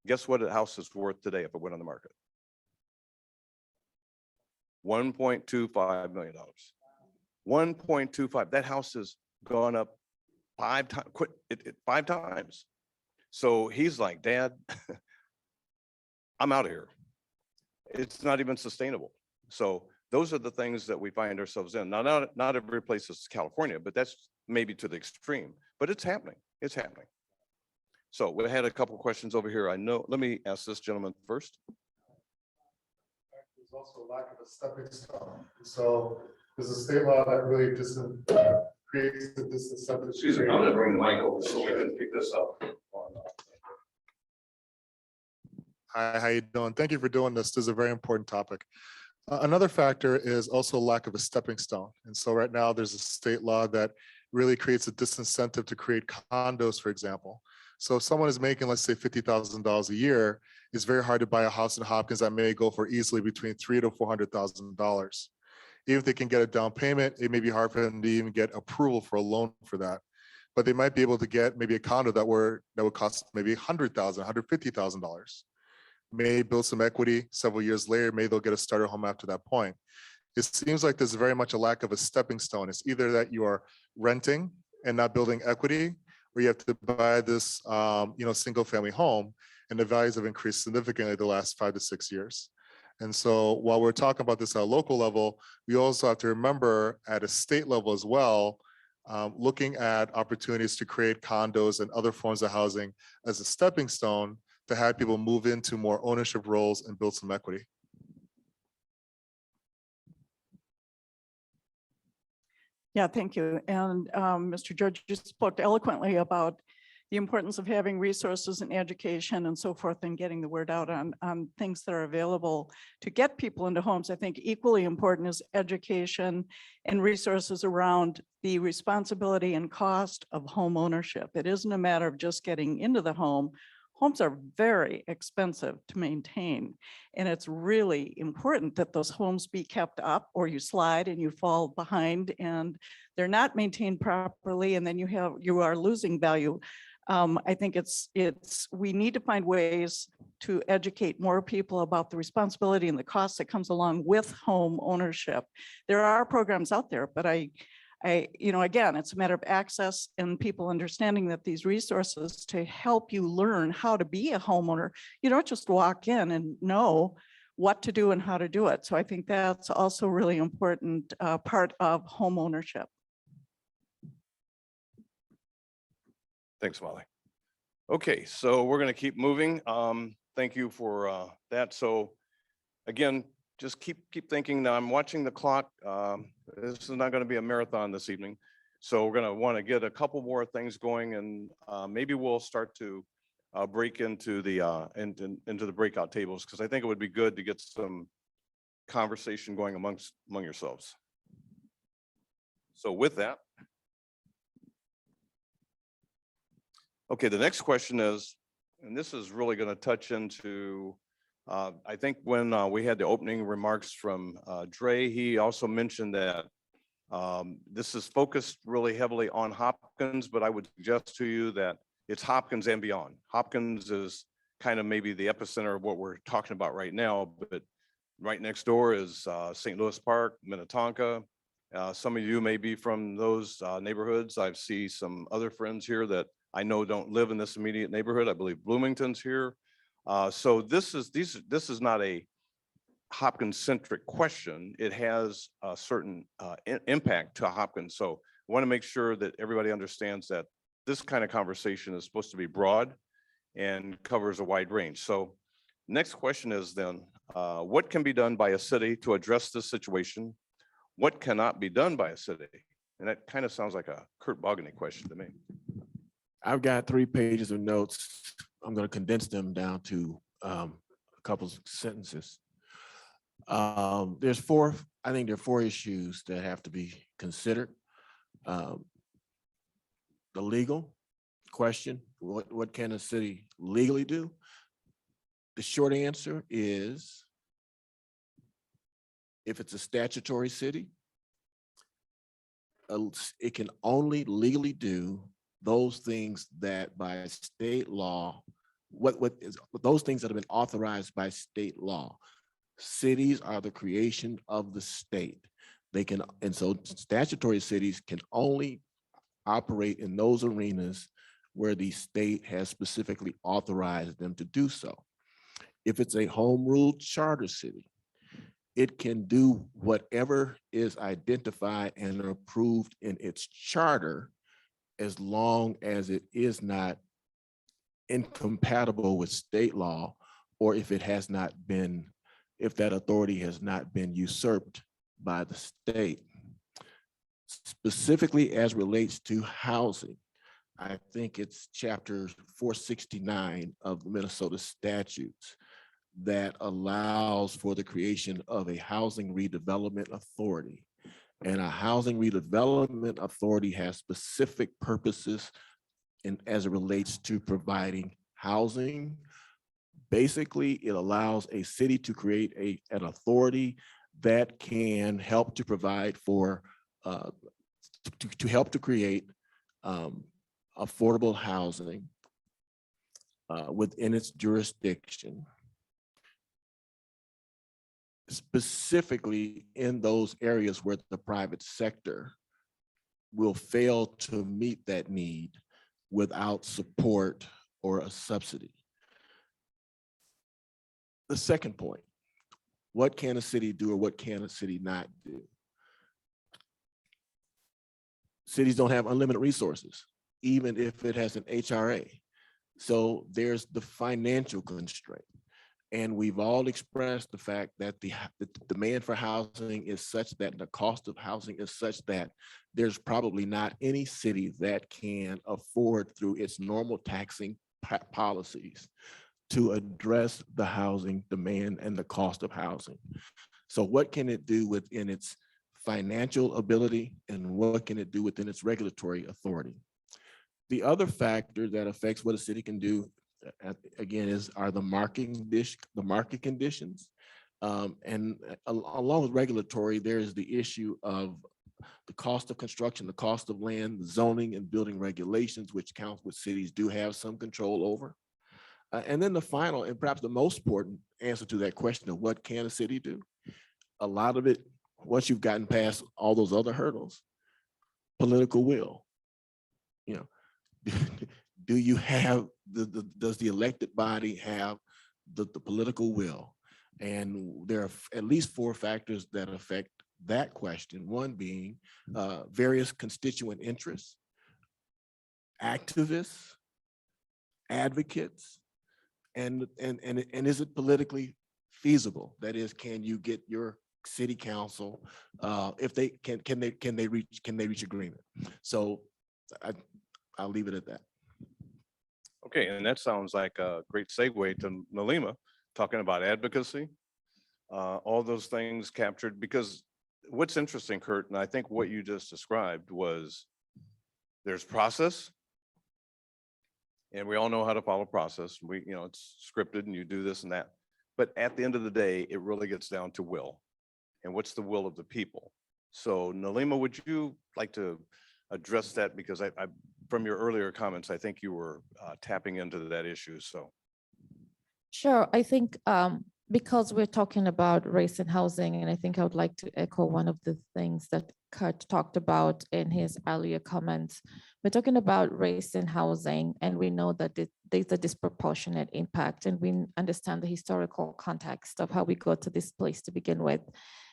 Guess what a house is worth today if it went on the market? $1.25 million. 1.25. That house has gone up 5 times. 5 times. So he's like, Dad, I'm out of here. It's not even sustainable. So those are the things that we find ourselves in. Now, not every place is California, but that's maybe to the extreme, but it's happening. It's happening. So we had a couple of questions over here. I know, let me ask this gentleman first. There's also a lack of a stepping stone. So there's a state law that really creates the disincentive. Excuse me, I'm gonna bring the mic over so we can pick this up. Hi, how you doing? Thank you for doing this. This is a very important topic. Another factor is also lack of a stepping stone. And so right now there's a state law that really creates a disincentive to create condos, for example. So if someone is making, let's say, $50,000 a year, it's very hard to buy a house in Hopkins that may go for easily between $300,000 to $400,000. Even if they can get a down payment, it may be hard for them to even get approval for a loan for that. But they might be able to get maybe a condo that would cost maybe $100,000, $150,000. May build some equity several years later, maybe they'll get a starter home after that point. It seems like there's very much a lack of a stepping stone. It's either that you are renting and not building equity, or you have to buy this single family home, and the values have increased significantly the last 5 to 6 years. And so while we're talking about this at a local level, we also have to remember at a state level as well, looking at opportunities to create condos and other forms of housing as a stepping stone to have people move into more ownership roles and build some equity. Yeah, thank you. And Mr. George just spoke eloquently about the importance of having resources and education and so forth and getting the word out on things that are available to get people into homes. I think equally important is education and resources around the responsibility and cost of home ownership. It isn't a matter of just getting into the home. Homes are very expensive to maintain, and it's really important that those homes be kept up, or you slide and you fall behind and they're not maintained properly, and then you are losing value. I think we need to find ways to educate more people about the responsibility and the cost that comes along with home ownership. There are programs out there, but again, it's a matter of access and people understanding that these resources to help you learn how to be a homeowner. You don't just walk in and know what to do and how to do it. So I think that's also really important part of home ownership. Thanks, Molly. Okay, so we're going to keep moving. Thank you for that. So again, just keep thinking. Now I'm watching the clock. This is not going to be a marathon this evening. So we're going to want to get a couple more things going, and maybe we'll start to break into the into the breakout tables, because I think it would be good to get some conversation going among yourselves. So with that, okay, the next question is, and this is really going to touch into, I think when we had the opening remarks from Dre, he also mentioned that this is focused really heavily on Hopkins, but I would suggest to you that it's Hopkins and beyond. Hopkins is kind of maybe the epicenter of what we're talking about right now, but right next door is St. Louis Park, Minnetonka. Some of you may be from those neighborhoods. I see some other friends here that I know don't live in this immediate neighborhood. I believe Bloomington's here. So this is not a Hopkins-centric question. It has a certain impact to Hopkins. So I want to make sure that everybody understands that this kind of conversation is supposed to be broad and covers a wide range. So next question is then, what can be done by a city to address this situation? What cannot be done by a city? And that kind of sounds like a Kurt Bogany question to me. I've got 3 pages of notes. I'm going to condense them down to a couple of sentences. I think there are 4 issues that have to be considered. The legal question, what can a city legally do? The short answer is, if it's a statutory city, it can only legally do those things that by state law, those things that have been authorized by state law. Cities are the creation of the state. And so statutory cities can only operate in those arenas where the state has specifically authorized them to do so. If it's a home rule charter city, it can do whatever is identified and approved in its charter, as long as it is not incompatible with state law, or if that authority has not been usurped by the state. Specifically as relates to housing, I think it's chapter 469 of the Minnesota statutes that allows for the creation of a housing redevelopment authority. And a housing redevelopment authority has specific purposes as it relates to providing housing. Basically, it allows a city to create an authority that can help to provide for, to help to create affordable housing within its jurisdiction, specifically in those areas where the private sector will fail to meet that need without support or a subsidy. The second point, what can a city do or what can a city not do? Cities don't have unlimited resources, even if it has an HRA. So there's the financial constraint. And we've all expressed the fact that the demand for housing is such that the cost of housing is such that there's probably not any city that can afford, through its normal taxing policies, to address the housing demand and the cost of housing. So what can it do within its financial ability, and what can it do within its regulatory authority? The other factor that affects what a city can do, again, are the market conditions. And along with regulatory, there is the issue of the cost of construction, the cost of land, the zoning and building regulations, which cities do have some control over. And then the final, and perhaps the most important answer to that question of what can a city do? A lot of it, once you've gotten past all those other hurdles, political will. Do you have does the elected body have the political will? And there are at least 4 factors that affect that question. One being various constituent interests. activists, advocates, and is it politically feasible? That is, can you get your city council, if they can they reach agreement? So I'll leave it at that. Okay, and that sounds like a great segue to Nalima, talking about advocacy. All those things captured, because what's interesting, Kurt, and I think what you just described was there's process. And we all know how to follow process. It's scripted and you do this and that. But at the end of the day, it really gets down to will. And what's the will of the people? So Nalima, would you like to address that? Because I from your earlier comments, I think you were tapping into that issue, so. Sure. I think because we're talking about race and housing, and I think I would like to echo one of the things that Kurt talked about in his earlier comments. We're talking about race and housing, and we know that there's a disproportionate impact, and we understand the historical context of how we got to this place to begin with.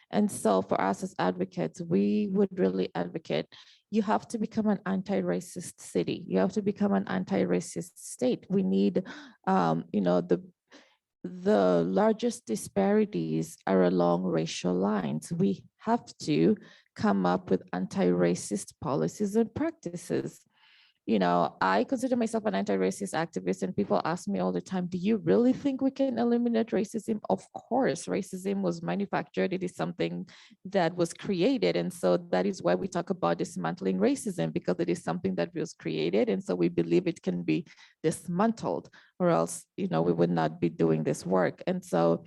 And so for us as advocates, we would really advocate, you have to become an anti-racist city. You have to become an anti-racist state. We need, the largest disparities are along racial lines. We have to come up with anti-racist policies and practices. I consider myself an anti-racist activist, and people ask me all the time, do you really think we can eliminate racism? Of course, racism was manufactured. It is something that was created. And so that is why we talk about dismantling racism, because it is something that was created. And so we believe it can be dismantled, or else, we would not be doing this work. And so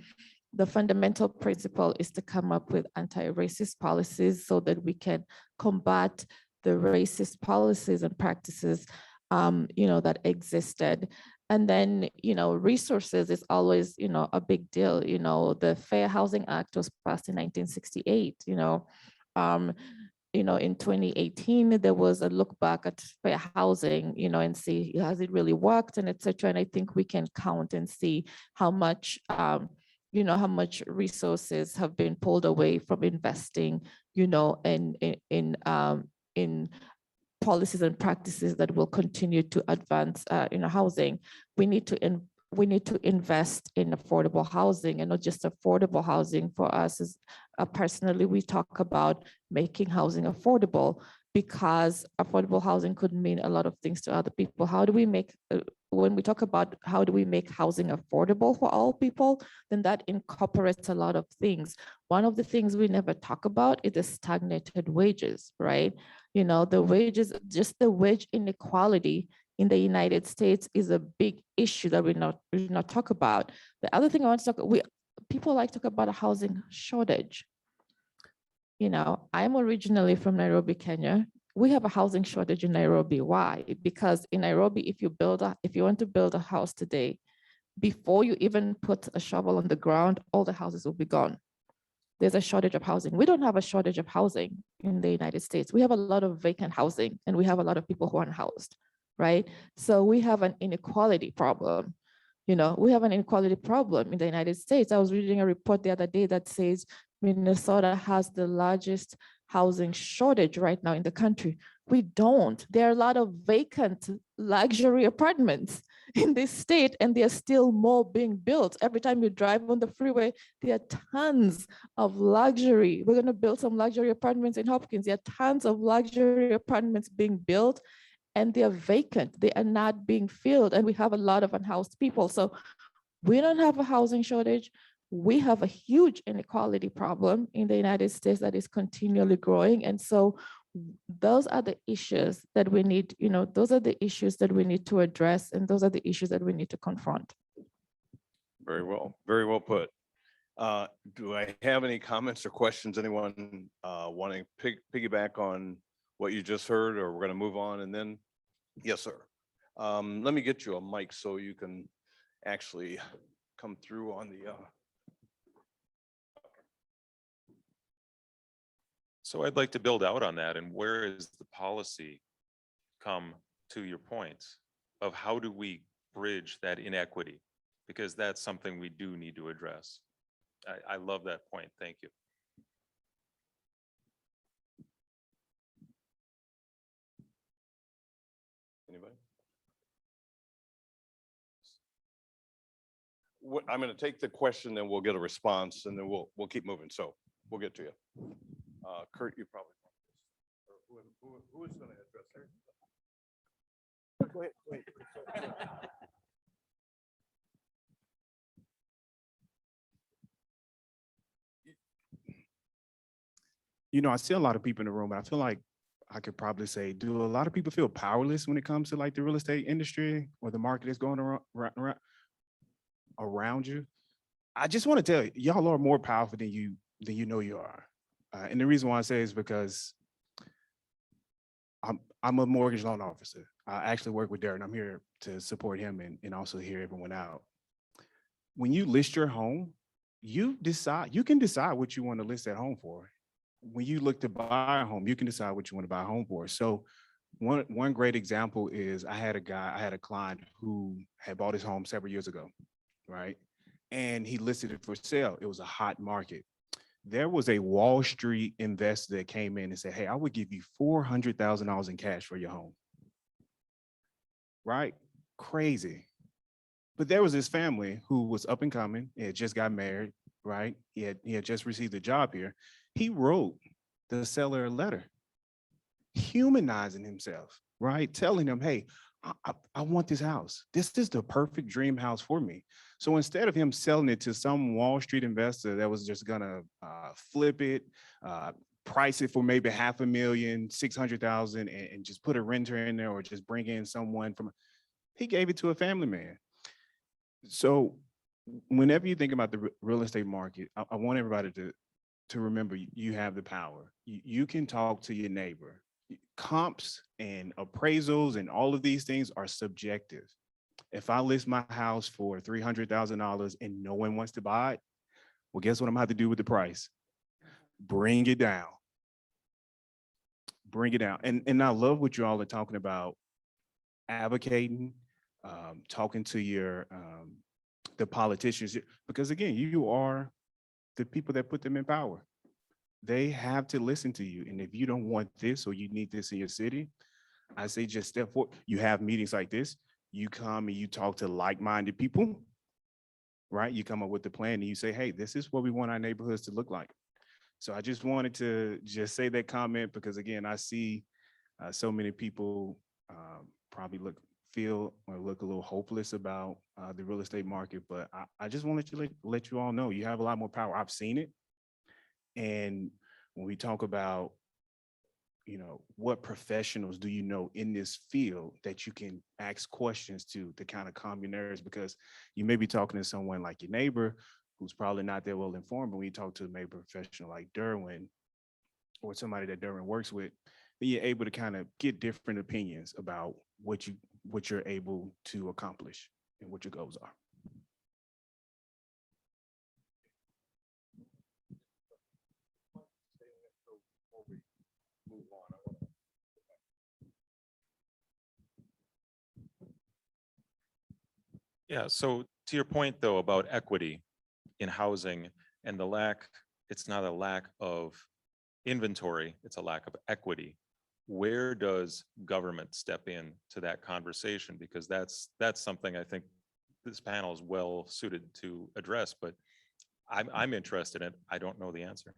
the fundamental principle is to come up with anti-racist policies so that we can combat the racist policies and practices, that existed. And then, resources is always, a big deal. The Fair Housing Act was passed in 1968, in 2018, there was a look back at fair housing, and see, has it really worked, and et cetera. And I think we can count and see how much, how much resources have been pulled away from investing, in policies and practices that will continue to advance housing. We need to invest in affordable housing, and not just affordable housing. For us, as personally, we talk about making housing affordable, because affordable housing could mean a lot of things to other people. How do we make, when we talk about how do we make housing affordable for all people, then that incorporates a lot of things. One of the things we never talk about is the stagnated wages, right? The wages, just the wage inequality in the United States is a big issue that we not talk about. The other thing I want to talk, people like to talk about a housing shortage. I'm originally from Nairobi, Kenya. We have a housing shortage in Nairobi. Why? Because in Nairobi, if you want to build a house today, before you even put a shovel on the ground, all the houses will be gone. There's a shortage of housing. We don't have a shortage of housing in the United States. We have a lot of vacant housing, and we have a lot of people who are unhoused, right? So we have an inequality problem. We have an inequality problem in the United States. I was reading a report the other day that says Minnesota has the largest housing shortage right now in the country. We don't. There are a lot of vacant luxury apartments in this state, and there's still more being built. Every time you drive on the freeway, there are tons of luxury. We're going to build some luxury apartments in Hopkins. There are tons of luxury apartments being built, and they're vacant. They are not being filled, and we have a lot of unhoused people. So we don't have a housing shortage. We have a huge inequality problem in the United States that is continually growing. And so those are the issues that we need, those are the issues that we need to address, and those are the issues that we need to confront. Very well put. Do I have any comments or questions? Anyone wanting to piggyback on what you just heard, or we're going to move on? And then, yes, sir. Let me get you a mic so you can actually come through on the. So I'd like to build out on that. And where is the policy come to your points of how do we bridge that inequity? Because that's something we do need to address. I love that point. Thank you. Anybody? I'm going to take the question, then we'll get a response, and then we'll keep moving. So we'll get to you. Kurt, you probably. Or who is going to address her? Go ahead, go ahead. You know, I see a lot of people in the room, but I feel like I could probably say, do a lot of people feel powerless when it comes to like the real estate industry or the market that's going around you? I just want to tell you, y'all are more powerful than you know you are. And the reason why I say is because I'm a mortgage loan officer. I actually work with Darren. I'm here to support him and also hear everyone out. When you list your home, you can decide what you want to list that home for. When you look to buy a home, you can decide what you want to buy a home for. So one great example is I had a client who had bought his home several years ago, right? And he listed it for sale. It was a hot market. There was a Wall Street investor that came in and said, hey, I would give you $400,000 in cash for your home. Right? Crazy. But there was this family who was up and coming, had just got married, right? He had just received a job here. He wrote the seller a letter, humanizing himself, right? Telling him, hey, I want this house. This is the perfect dream house for me. So instead of him selling it to some Wall Street investor that was just gonna flip it, price it for maybe $500,000, $600,000, and just put a renter in there or just bring in someone he gave it to a family man. So whenever you think about the real estate market, I want everybody to remember you have the power. You can talk to your neighbor. Comps and appraisals and all of these things are subjective. If I list my house for $300,000 and no one wants to buy it, well, guess what I'm gonna have to do with the price? Bring it down. Bring it down. And I love what you all are talking about, advocating, talking to the politicians, because again, you are the people that put them in power. They have to listen to you. And if you don't want this or you need this in your city, I say just step forward. You have meetings like this. You come and you talk to like-minded people, right? You come up with the plan and you say, hey, this is what we want our neighborhoods to look like. So I just wanted to just say that comment because again, I see so many people probably feel or look a little hopeless about the real estate market, but I just wanted to let you all know you have a lot more power. I've seen it. And when we talk about, you know, what professionals do you know in this field that you can ask questions to kind of calm your nerves, because you may be talking to someone like your neighbor who's probably not that well informed, but when you talk to a neighbor professional like Derwin or somebody that Derwin works with, then you're able to kind of get different opinions about what you're able to accomplish and what your goals are. Yeah, so to your point though about equity in housing and the lack, it's not a lack of inventory, it's a lack of equity. Where does government step in to that conversation? Because that's something I think this panel is well suited to address, but I'm interested in it. I don't know the answer.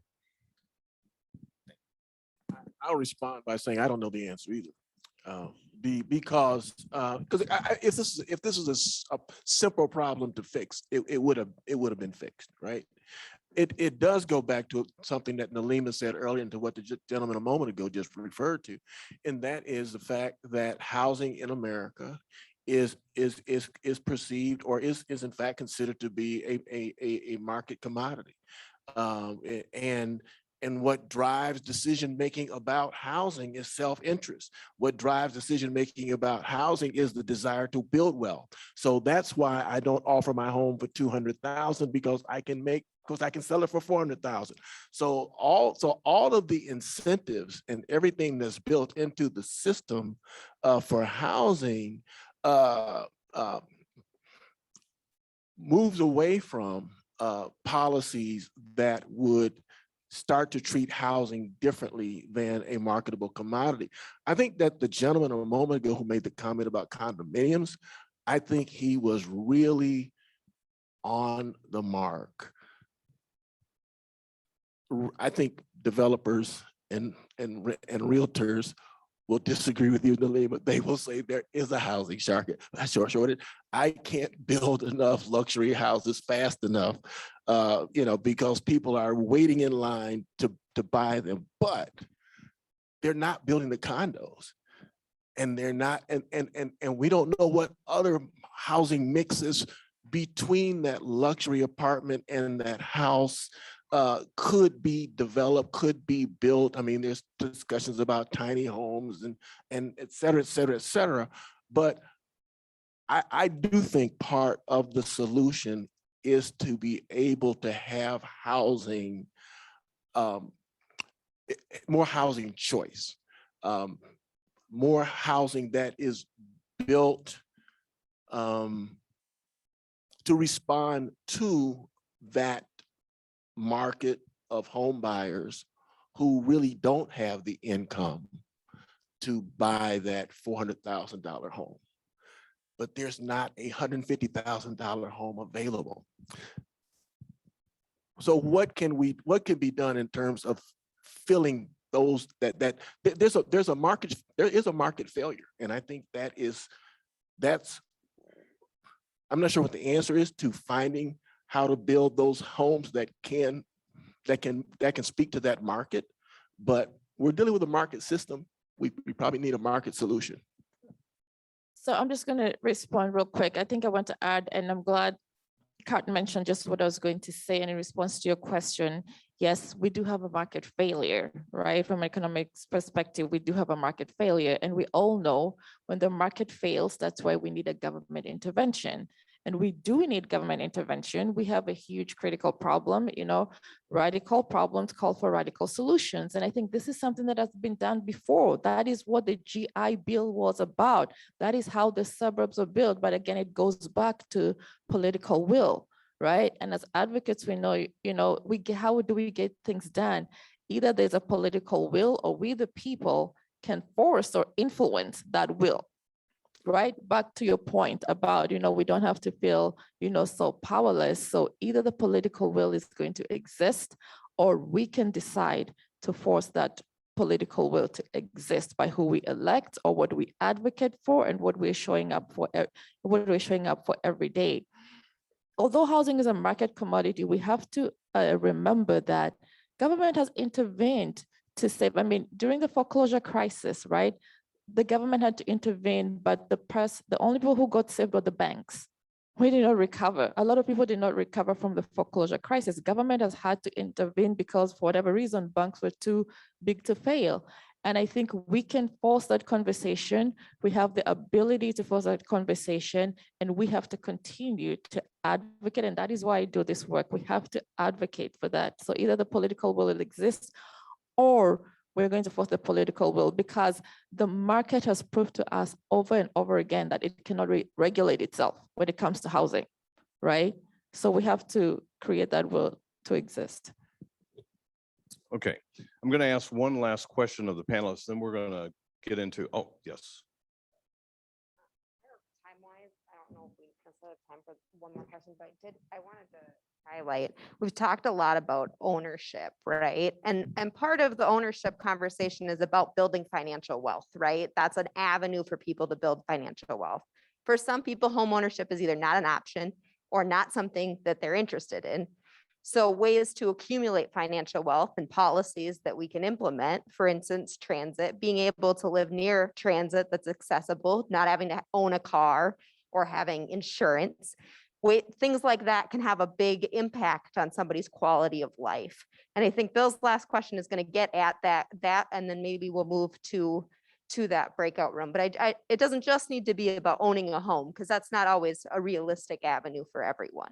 I'll respond by saying I don't know the answer either. Because if this is a simple problem to fix, it would have been fixed, right? It does go back to something that Nalima said earlier and to what the gentleman a moment ago just referred to, and that is the fact that housing in America is perceived or is in fact considered to be a market commodity, and what drives decision-making about housing is self-interest. What drives decision-making about housing is the desire to build wealth. So that's why I don't offer my home for $200,000 because I can sell it for $400,000. So all of the incentives and everything that's built into the system for housing moves away from policies that would start to treat housing differently than a marketable commodity. I think that the gentleman a moment ago who made the comment about condominiums, I think he was really on the mark. I think developers and realtors will disagree with you, Nalima. They will say there is a housing shortage. I can't build enough luxury houses fast enough, because people are waiting in line to buy them, but they're not building the condos. And they're not, and we don't know what other housing mixes between that luxury apartment and that house could be developed, could be built. I mean, there's discussions about tiny homes and et cetera, et cetera, et cetera. But I do think part of the solution is to be able to have housing, more housing choice, more housing that is built to respond to that market of home buyers who really don't have the income to buy that $400,000 home. But there's not a $150,000 home available. So what can be done in terms of filling those there is a market failure. And I think that's I'm not sure what the answer is to finding how to build those homes that can speak to that market, but we're dealing with a market system. We probably need a market solution. So I'm just going to respond real quick. I think I want to add, and I'm glad Cart mentioned just what I was going to say. And in response to your question, yes, we do have a market failure, right? From an economics perspective, we do have a market failure. And we all know when the market fails, that's why we need a government intervention. And we do need government intervention. We have a huge critical problem, radical problems call for radical solutions. And I think this is something that has been done before. That is what the GI Bill was about. That is how the suburbs are built. But again, it goes back to political will, right? And as advocates, we know, how do we get things done? Either there's a political will or we, the people, can force or influence that will. Right, back to your point about, we don't have to feel, so powerless. So either the political will is going to exist or we can decide to force that political will to exist by who we elect or what we advocate for and what we're showing up for, every day. Although housing is a market commodity, we have to remember that government has intervened to save. I mean, during the foreclosure crisis, right? The government had to intervene, but the only people who got saved were the banks. We did not recover. A lot of people did not recover from the foreclosure crisis. Government has had to intervene because for whatever reason, banks were too big to fail. And I think we can force that conversation. We have the ability to force that conversation, and we have to continue to advocate. And that is why I do this work. We have to advocate for that. So either the political will exists or we're going to force the political will, because the market has proved to us over and over again that it cannot regulate itself when it comes to housing, right? So we have to create that will to exist. Okay, I'm going to ask one last question of the panelists, then we're going to get into, oh, yes. Time-wise, I don't know if we necessarily have time for one more question, but I wanted to highlight, we've talked a lot about ownership, right? And part of the ownership conversation is about building financial wealth, right? That's an avenue for people to build financial wealth. For some people, home ownership is either not an option or not something that they're interested in. So ways to accumulate financial wealth and policies that we can implement, for instance, transit, being able to live near transit that's accessible, not having to own a car or having insurance. Things like that can have a big impact on somebody's quality of life. And I think Bill's last question is going to get at that, and then maybe we'll move to that breakout room. But it doesn't just need to be about owning a home, because that's not always a realistic avenue for everyone.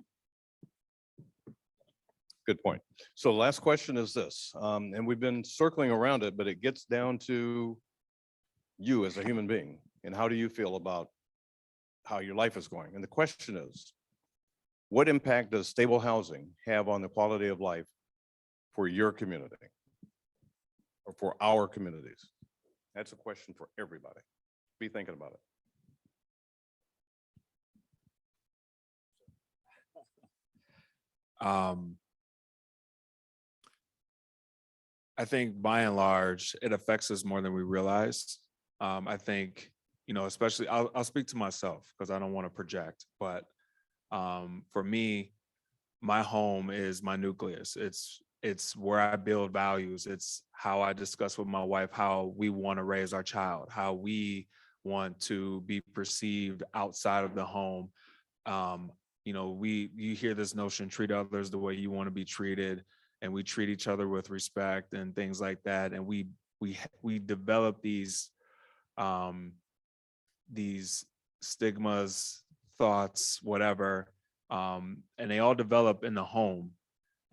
Good point. So last question is this, and we've been circling around it, but it gets down to you as a human being and how do you feel about how your life is going? And the question is, what impact does stable housing have on the quality of life for your community? Or for our communities? That's a question for everybody. Be thinking about it. I think by and large, it affects us more than we realize. I think, especially I'll speak to myself because I don't want to project, but for me, my home is my nucleus. It's where I build values. It's how I discuss with my wife how we want to raise our child, how we want to be perceived outside of the home. You hear this notion, treat others the way you want to be treated, and we treat each other with respect and things like that. And we develop these stigmas, thoughts, whatever, and they all develop in the home.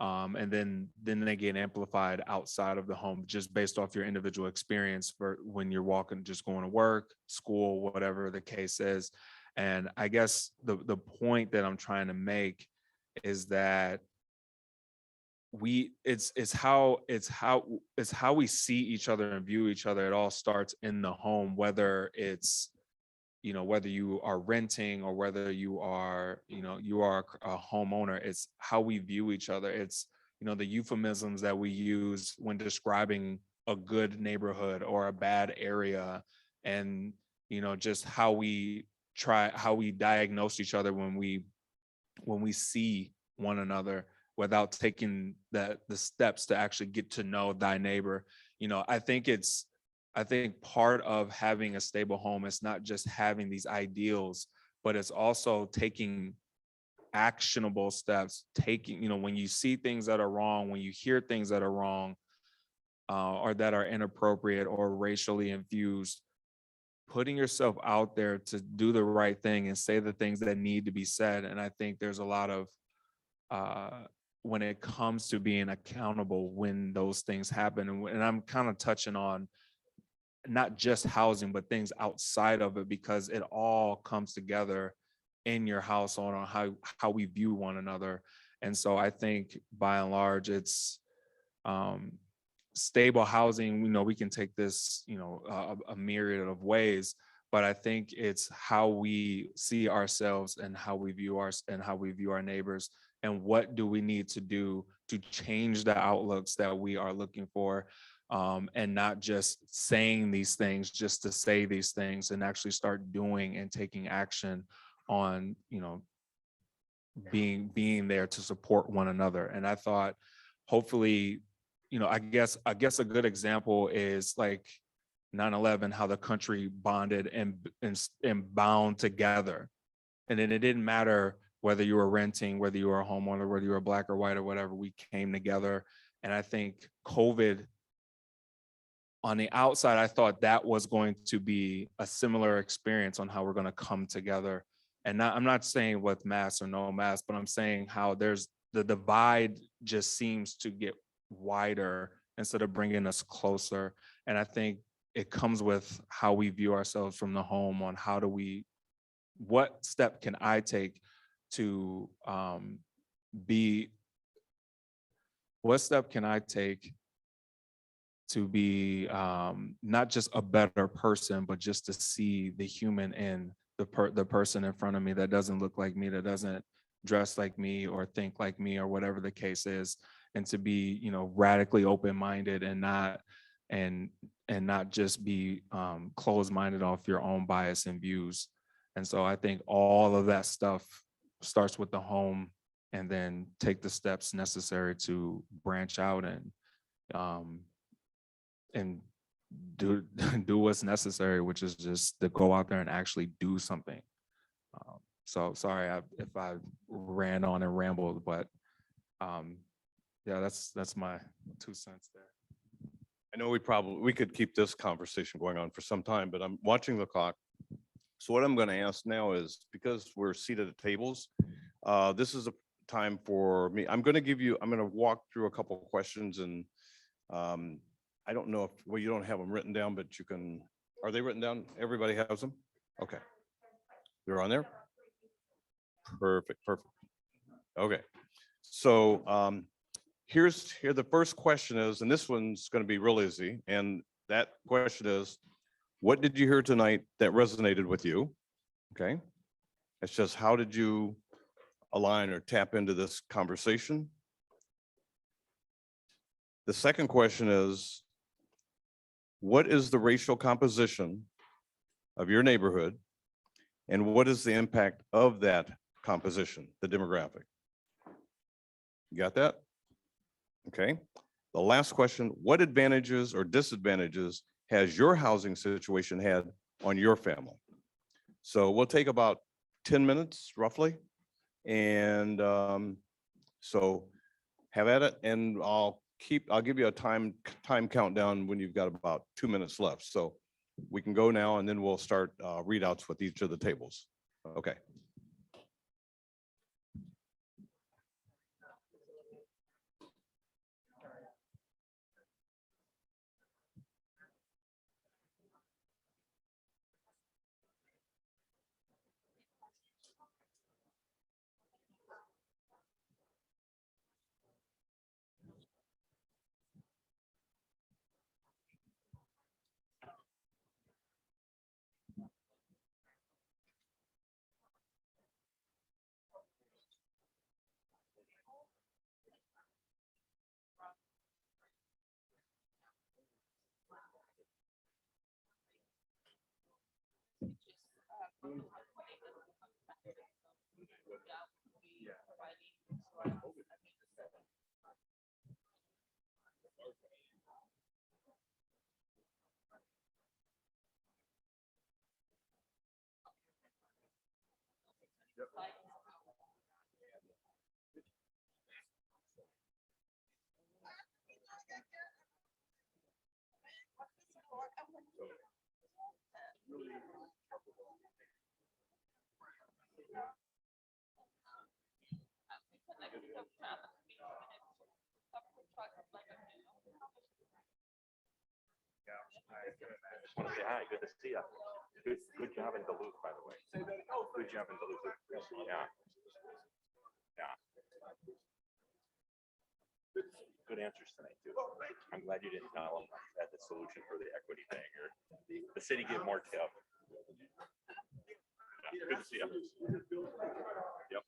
And then they get amplified outside of the home just based off your individual experience for when you're walking, just going to work, school, whatever the case is. And I guess the point that I'm trying to make is that it's how we see each other and view each other. It all starts in the home, whether it's whether you are renting or whether you are a homeowner. It's how we view each other. It's the euphemisms that we use when describing a good neighborhood or a bad area, and just how we diagnose each other when we see one another without taking the steps to actually get to know thy neighbor. I think part of having a stable home is not just having these ideals, but it's also taking actionable steps, when you see things that are wrong, when you hear things that are wrong, or that are inappropriate or racially infused, putting yourself out there to do the right thing and say the things that need to be said. And I think there's a lot of, when it comes to being accountable when those things happen, and I'm kind of touching on not just housing, but things outside of it, because it all comes together in your household on how we view one another. And so I think by and large, it's stable housing. We can take this, a myriad of ways, but I think it's how we see ourselves and how we view our neighbors, and what do we need to do to change the outlooks that we are looking for. And not just saying these things just to say these things, and actually start doing and taking action on, being there to support one another. And I thought, hopefully, I guess a good example is like 9/11, how the country bonded and bound together. And then it didn't matter whether you were renting, whether you were a homeowner, whether you were black or white or whatever, we came together. And I think COVID, on the outside, I thought that was going to be a similar experience on how we're going to come together. And I'm not saying with masks or no masks, but I'm saying how there's the divide just seems to get wider instead of bringing us closer. And I think it comes with how we view ourselves from the home on what step can I take to be not just a better person, but just to see the human in the person in front of me that doesn't look like me, that doesn't dress like me or think like me or whatever the case is, and to be, radically open-minded and not just be closed-minded off your own bias and views. And so I think all of that stuff starts with the home, and then take the steps necessary to branch out and do what's necessary, which is just to go out there and actually do something. So sorry if I ran on and rambled, but yeah, that's my 2 cents there. I know we could keep this conversation going on for some time, but I'm watching the clock. So what I'm going to ask now is, because we're seated at tables, this is a time for me. I'm going to walk through a couple of questions, and I don't know if, you don't have them written down, but are they written down? Everybody has them? Okay. They're on there? Perfect. Okay. So here the first question is, and this one's going to be real easy. And that question is, what did you hear tonight that resonated with you? Okay. It's just, how did you align or tap into this conversation? The second question is, what is the racial composition of your neighborhood? And what is the impact of that composition, the demographic? You got that? Okay. The last question, what advantages or disadvantages has your housing situation had on your family? So we'll take about 10 minutes roughly. And so have at it, and I'll give you a time countdown when you've got about 2 minutes left. So we can go now, and then we'll start readouts with each of the tables. Okay. I just want to say hi. Good to see you. Good job in Duluth, by the way. Good job in Duluth. Yeah. Yeah. Good answers tonight, too. I'm glad you didn't tell them that the solution for the equity thing or the city give more tip. Yeah, good to see you. Yep.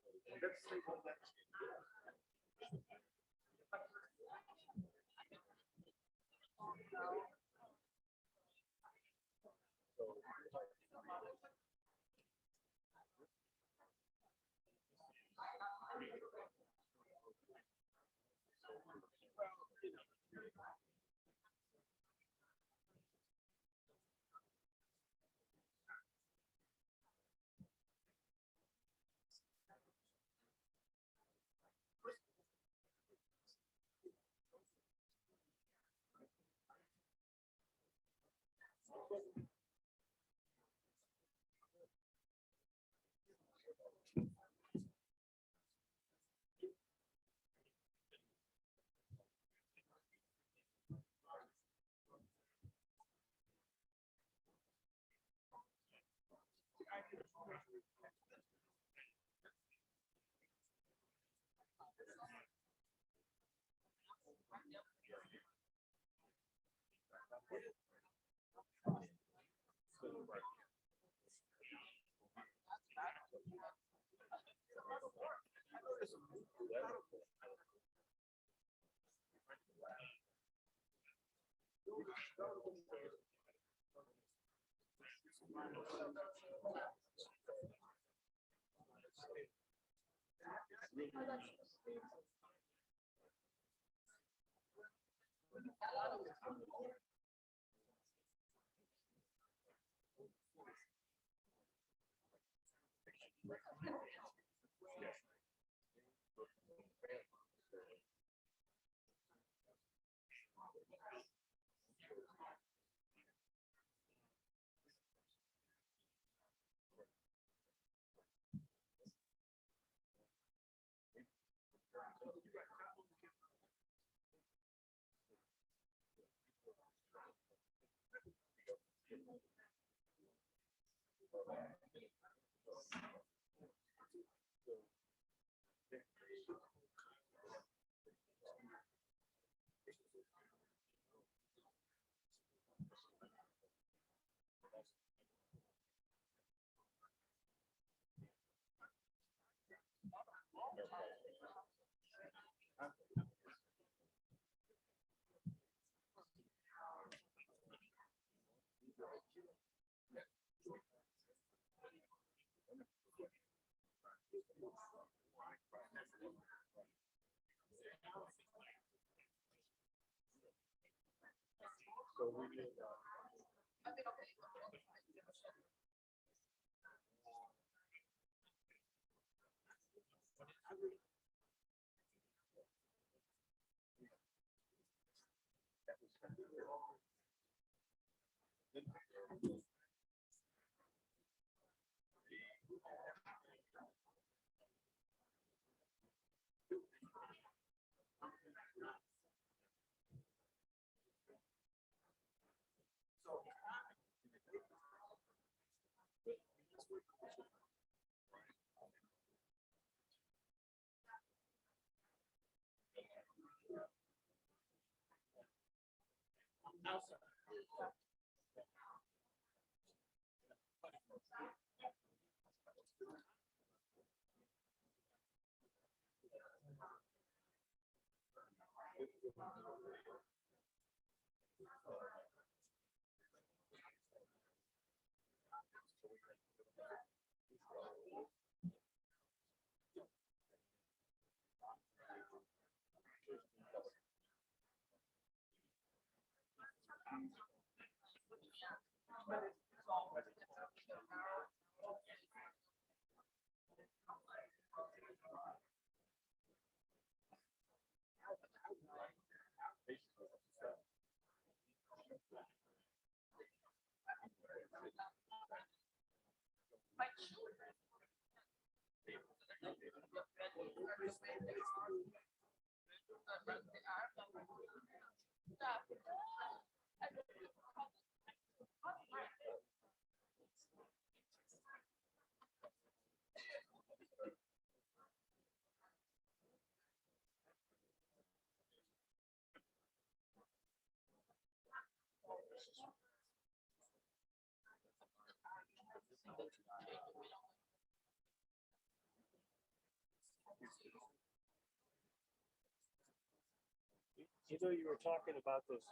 You know, you were talking about those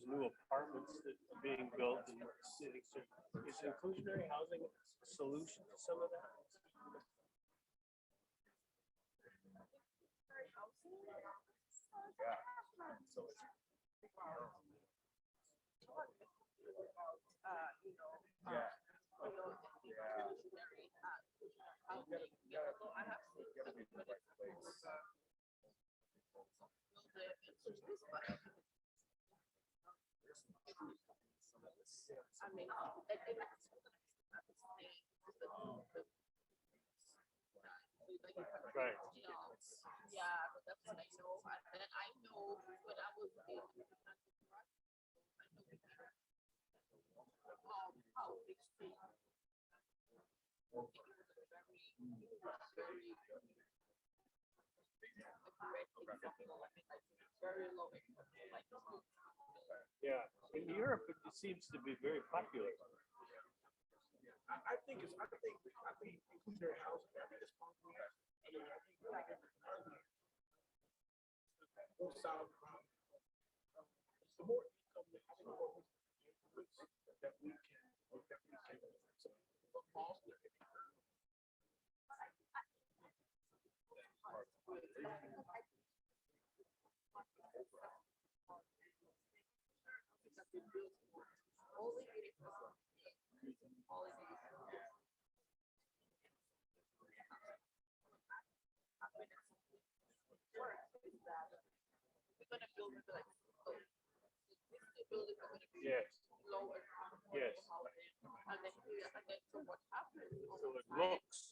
new apartments that are being built in the city. So is inclusionary housing a solution to some of that? Right. Yeah, in Europe, it seems to be very popular. I think inclusionary housing, I think it's possible. I mean, I think will solve the problem. The more income that the more that we can but also Yes. Yes. So it looks.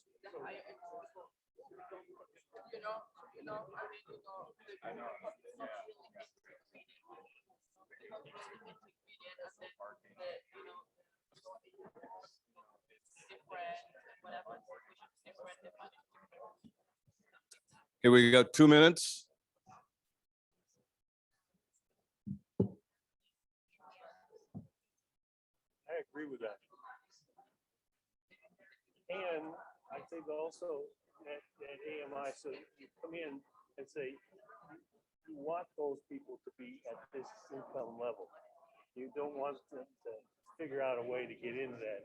Okay, we got 2 minutes. I agree with that. And I think also at AMI, so you come in and say, you want those people to be at this income level. You don't want them to figure out a way to get into that.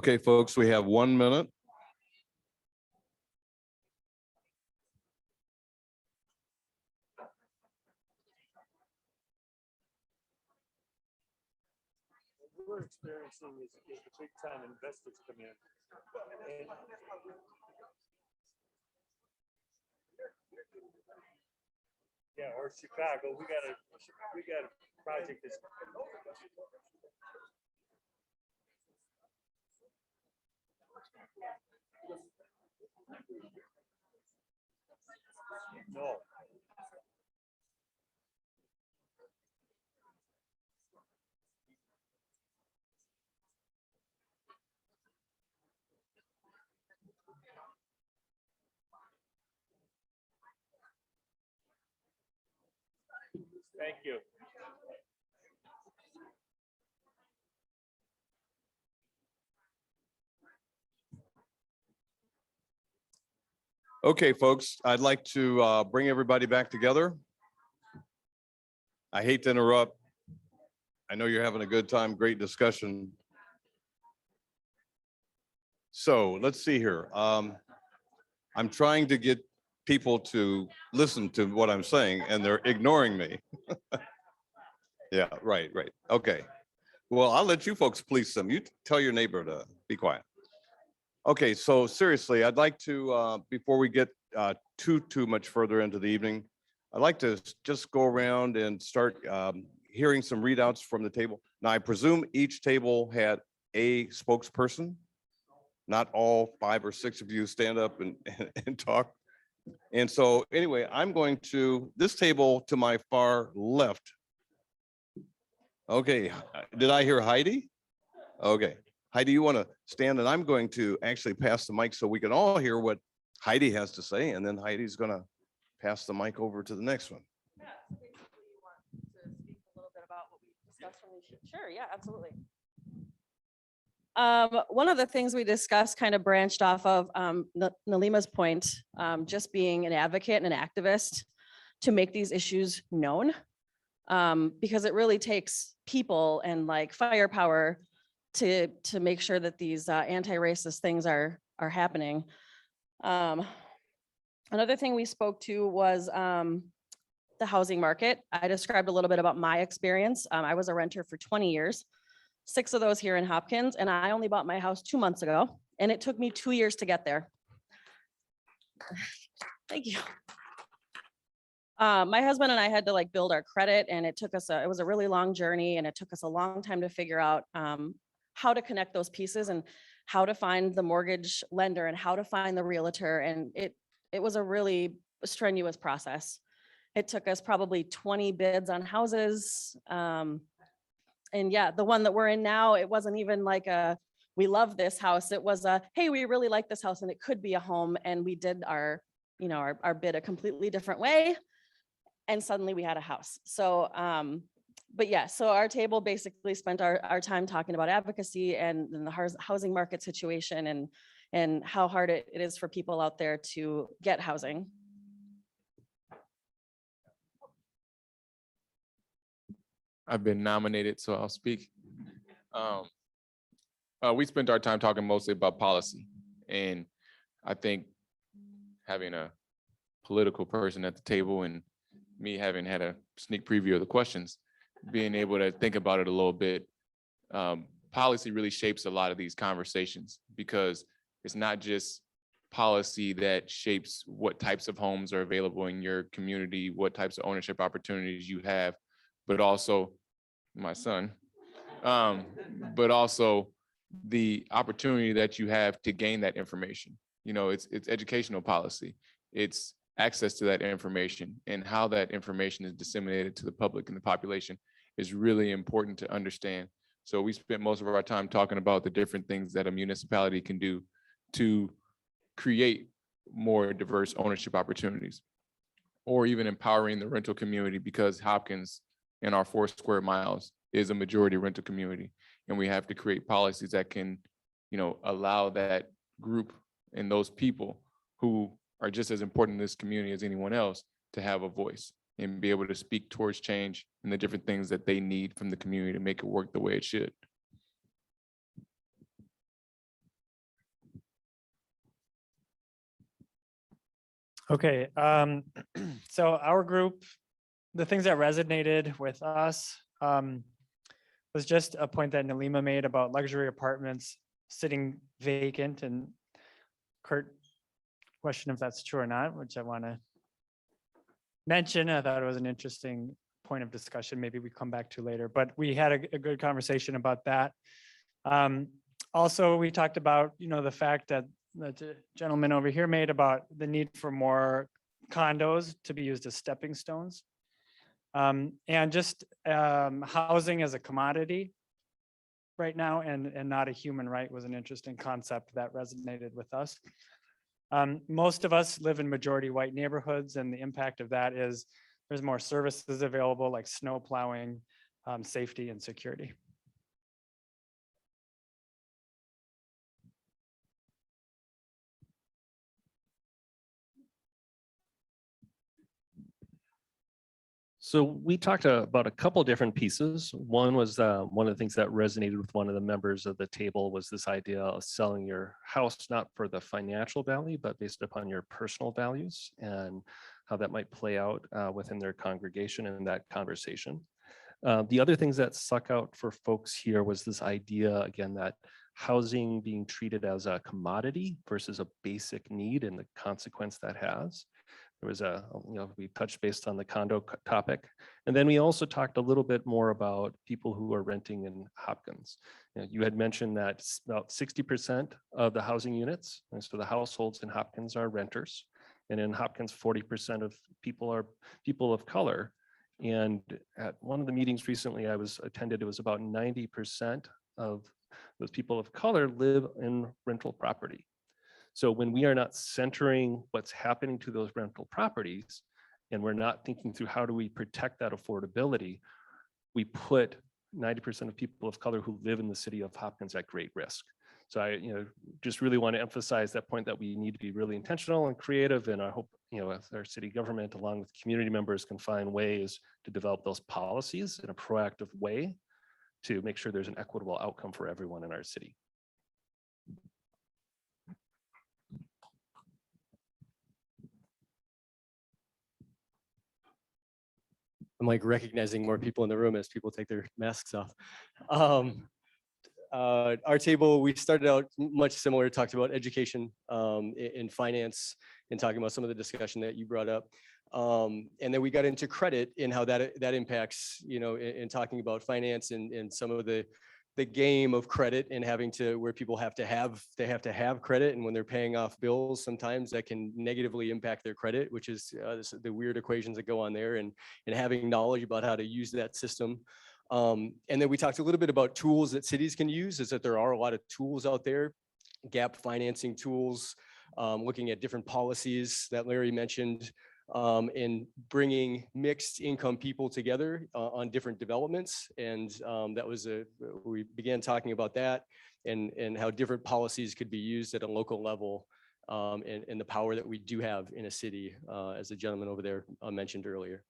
Okay, folks, we have 1 minute. What we're experiencing is the big time investors come in. And yeah, or Chicago, we got a project that's. No. Thank you. Okay, folks, I'd like to bring everybody back together. I hate to interrupt. I know you're having a good time, great discussion. So let's see here. I'm trying to get people to listen to what I'm saying and they're ignoring me. Yeah, right. Okay. Well, I'll let you folks police them. You tell your neighbor to be quiet. Okay, so seriously, I'd like to, before we get too much further into the evening, I'd like to just go around and start hearing some readouts from the table. Now, I presume each table had a spokesperson. Not all 5 or 6 of you stand up and talk. And so anyway, I'm going to, this table to my far left. Okay, did I hear Heidi? Okay, Heidi, you want to stand and I'm going to actually pass the mic so we can all hear what Heidi has to say, and then Heidi's going to pass the mic over to the next one. Sure, yeah, absolutely. One of the things we discussed kind of branched off of Nalima's point, just being an advocate and an activist to make these issues known. Because it really takes people and like firepower to make sure that these anti-racist things are happening. Another thing we spoke to was the housing market. I described a little bit about my experience. I was a renter for 20 years, 6 of those here in Hopkins, and I only bought my house 2 months ago, and it took me 2 years to get there. Thank you. My husband and I had to like build our credit, and it took us, it was a really long journey, and it took us a long time to figure out how to connect those pieces and how to find the mortgage lender and how to find the realtor. And it was a really strenuous process. It took us probably 20 bids on houses. And yeah, the one that we're in now, it wasn't even like we love this house. It was hey, we really like this house and it could be a home. And we did our bid a completely different way. And suddenly we had a house. So, but yeah, so our table basically spent our time talking about advocacy and the housing market situation and how hard it is for people out there to get housing. I've been nominated, so I'll speak. We spent our time talking mostly about policy, and I think having a political person at the table and me having had a sneak preview of the questions, being able to think about it a little bit, policy really shapes a lot of these conversations because it's not just policy that shapes what types of homes are available in your community, what types of ownership opportunities you have, but also my son, but also the opportunity that you have to gain that information. You know, it's educational policy. It's access to that information, and how that information is disseminated to the public and the population is really important to understand. So we spent most of our time talking about the different things that a municipality can do to create more diverse ownership opportunities, or even empowering the rental community, because Hopkins in our 4 square miles is a majority rental community. And we have to create policies that can, you know, allow that group and those people who are just as important in this community as anyone else to have a voice and be able to speak towards change and the different things that they need from the community to make it work the way it should. Okay, so our group, the things that resonated with us was just a point that Nalima made about luxury apartments sitting vacant, and Kurt questioned if that's true or not, which I want to mention. I thought it was an interesting point of discussion. Maybe we come back to later, but we had a good conversation about that. Also, we talked about, you know, the fact that the gentleman over here made about the need for more condos to be used as stepping stones. And just housing as a commodity right now and not a human right was an interesting concept that resonated with us. Most of us live in majority white neighborhoods, and the impact of that is there's more services available like snow plowing, safety and security. So we talked about a couple different pieces. One was one of the things that resonated with one of the members of the table was this idea of selling your house, not for the financial value, but based upon your personal values and how that might play out within their congregation and that conversation. The other things that stuck out for folks here was this idea, again, that housing being treated as a commodity versus a basic need and the consequence that has. There was we touched based on the condo topic. And then we also talked a little bit more about people who are renting in Hopkins. You had mentioned that about 60% of the housing units, and so the households in Hopkins are renters. And in Hopkins, 40% of people are people of color. And at one of the meetings recently I attended, it was about 90% of those people of color live in rental property. So when we are not centering what's happening to those rental properties, and we're not thinking through how do we protect that affordability, we put 90% of people of color who live in the city of Hopkins at great risk. So I just really want to emphasize that point that we need to be really intentional and creative. And I hope, as our city government, along with community members, can find ways to develop those policies in a proactive way to make sure there's an equitable outcome for everyone in our city. I'm like recognizing more people in the room as people take their masks off. Our table, we started out much similar, talked about education in finance and talking about some of the discussion that you brought up. And then we got into credit and how that impacts, in talking about finance and some of the game of credit and having to where people have to have credit, and when they're paying off bills, sometimes that can negatively impact their credit, which is the weird equations that go on there, and having knowledge about how to use that system. And then we talked a little bit about tools that cities can use, is that there are a lot of tools out there, gap financing tools, looking at different policies that Larry mentioned, in bringing mixed income people together on different developments. And that was we began talking about that and how different policies could be used at a local level, and the power that we do have in a city, as the gentleman over there mentioned earlier.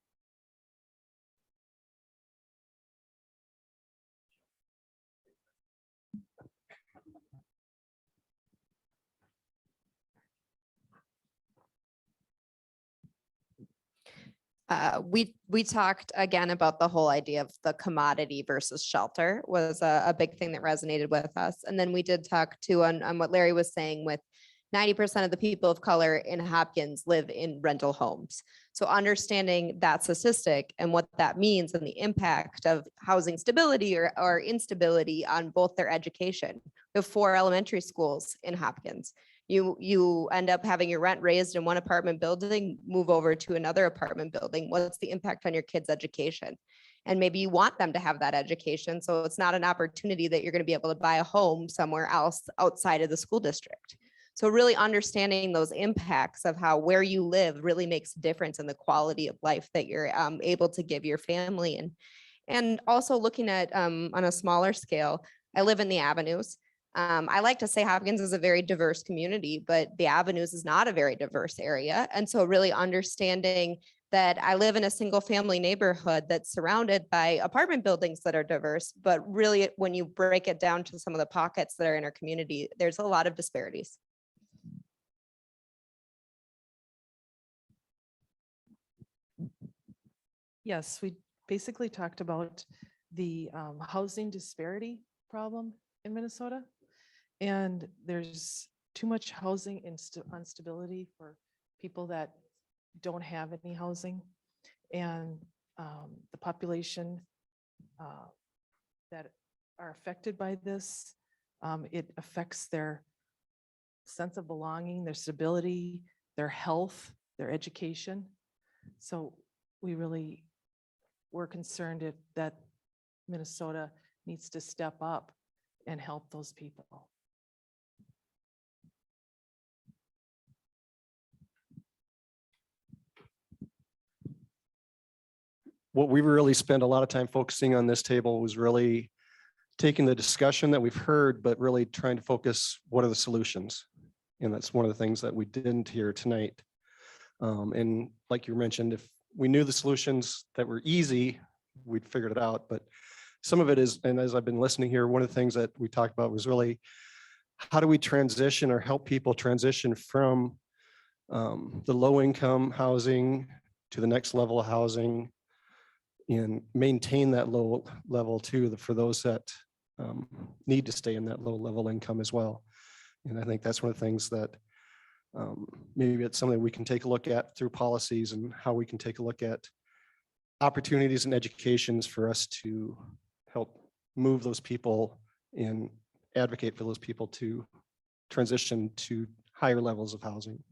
We talked again about the whole idea of the commodity versus shelter was a big thing that resonated with us. And then we did talk too on what Larry was saying with 90% of the people of color in Hopkins live in rental homes. So understanding that statistic and what that means and the impact of housing stability or instability on both their education. We have 4 elementary schools in Hopkins. You end up having your rent raised in one apartment building, move over to another apartment building. What's the impact on your kids' education? And maybe you want them to have that education. So it's not an opportunity that you're going to be able to buy a home somewhere else outside of the school district. So really understanding those impacts of how where you live really makes a difference in the quality of life that you're able to give your family. And also looking at on a smaller scale, I live in the Avenues. I like to say Hopkins is a very diverse community, but the Avenues is not a very diverse area. And so really understanding that I live in a single family neighborhood that's surrounded by apartment buildings that are diverse, but really when you break it down to some of the pockets that are in our community, there's a lot of disparities. Yes, we basically talked about the housing disparity problem in Minnesota. And there's too much housing instability for people that don't have any housing. And the population that are affected by this, it affects their sense of belonging, their stability, their health, their education. So we really were concerned that Minnesota needs to step up and help those people. What we really spent a lot of time focusing on this table was really taking the discussion that we've heard, but really trying to focus what are the solutions. And that's one of the things that we didn't hear tonight. And like you mentioned, if we knew the solutions that were easy, we'd figured it out. But some of it is, and as I've been listening here, one of the things that we talked about was really how do we transition or help people transition from the low income housing to the next level of housing and maintain that low level too for those that need to stay in that low level income as well. And I think that's one of the things that maybe it's something we can take a look at through policies and how we can take a look at opportunities and educations for us to help move those people and advocate for those people to transition to higher levels of housing.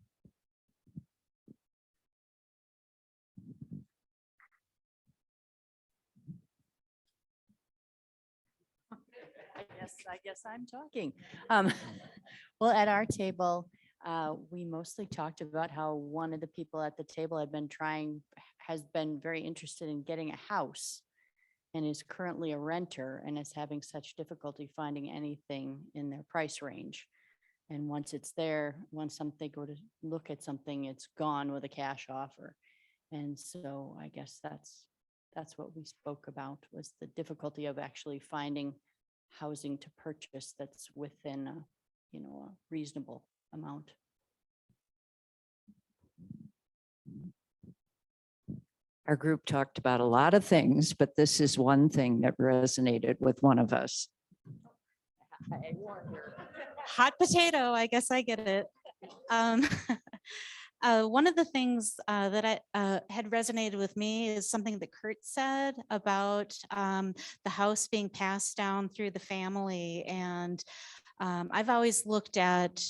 I guess I'm talking. Well, at our table, we mostly talked about how one of the people at the table has been very interested in getting a house and is currently a renter and is having such difficulty finding anything in their price range. And once it's there, once they go to look at something, it's gone with a cash offer. And so I guess that's what we spoke about, was the difficulty of actually finding housing to purchase that's within a reasonable amount. Our group talked about a lot of things, but this is one thing that resonated with one of us. Hot potato, I guess I get it. One of the things that had resonated with me is something that Kurt said about the house being passed down through the family. And I've always looked at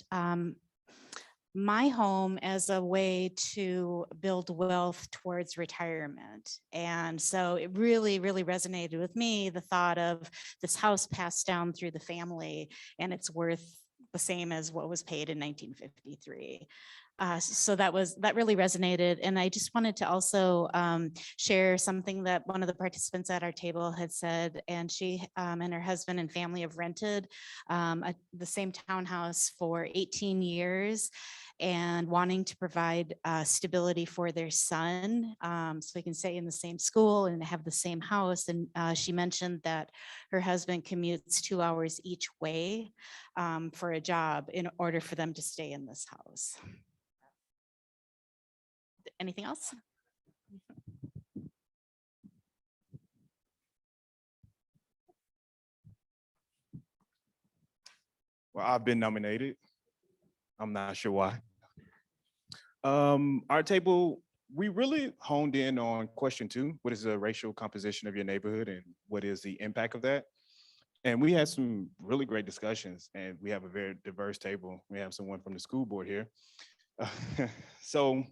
my home as a way to build wealth towards retirement. And so it really, really resonated with me, the thought of this house passed down through the family and it's worth the same as what was paid in 1953. So that really resonated. And I just wanted to also share something that one of the participants at our table had said, and she and her husband and family have rented the same townhouse for 18 years and wanting to provide stability for their son so he can stay in the same school and have the same house. And she mentioned that her husband commutes 2 hours each way for a job in order for them to stay in this house. Anything else? Well, I've been nominated. I'm not sure why. Our table, we really honed in on question 2. What is the racial composition of your neighborhood and what is the impact of that? And we had some really great discussions, and we have a very diverse table. We have someone from the school board here. So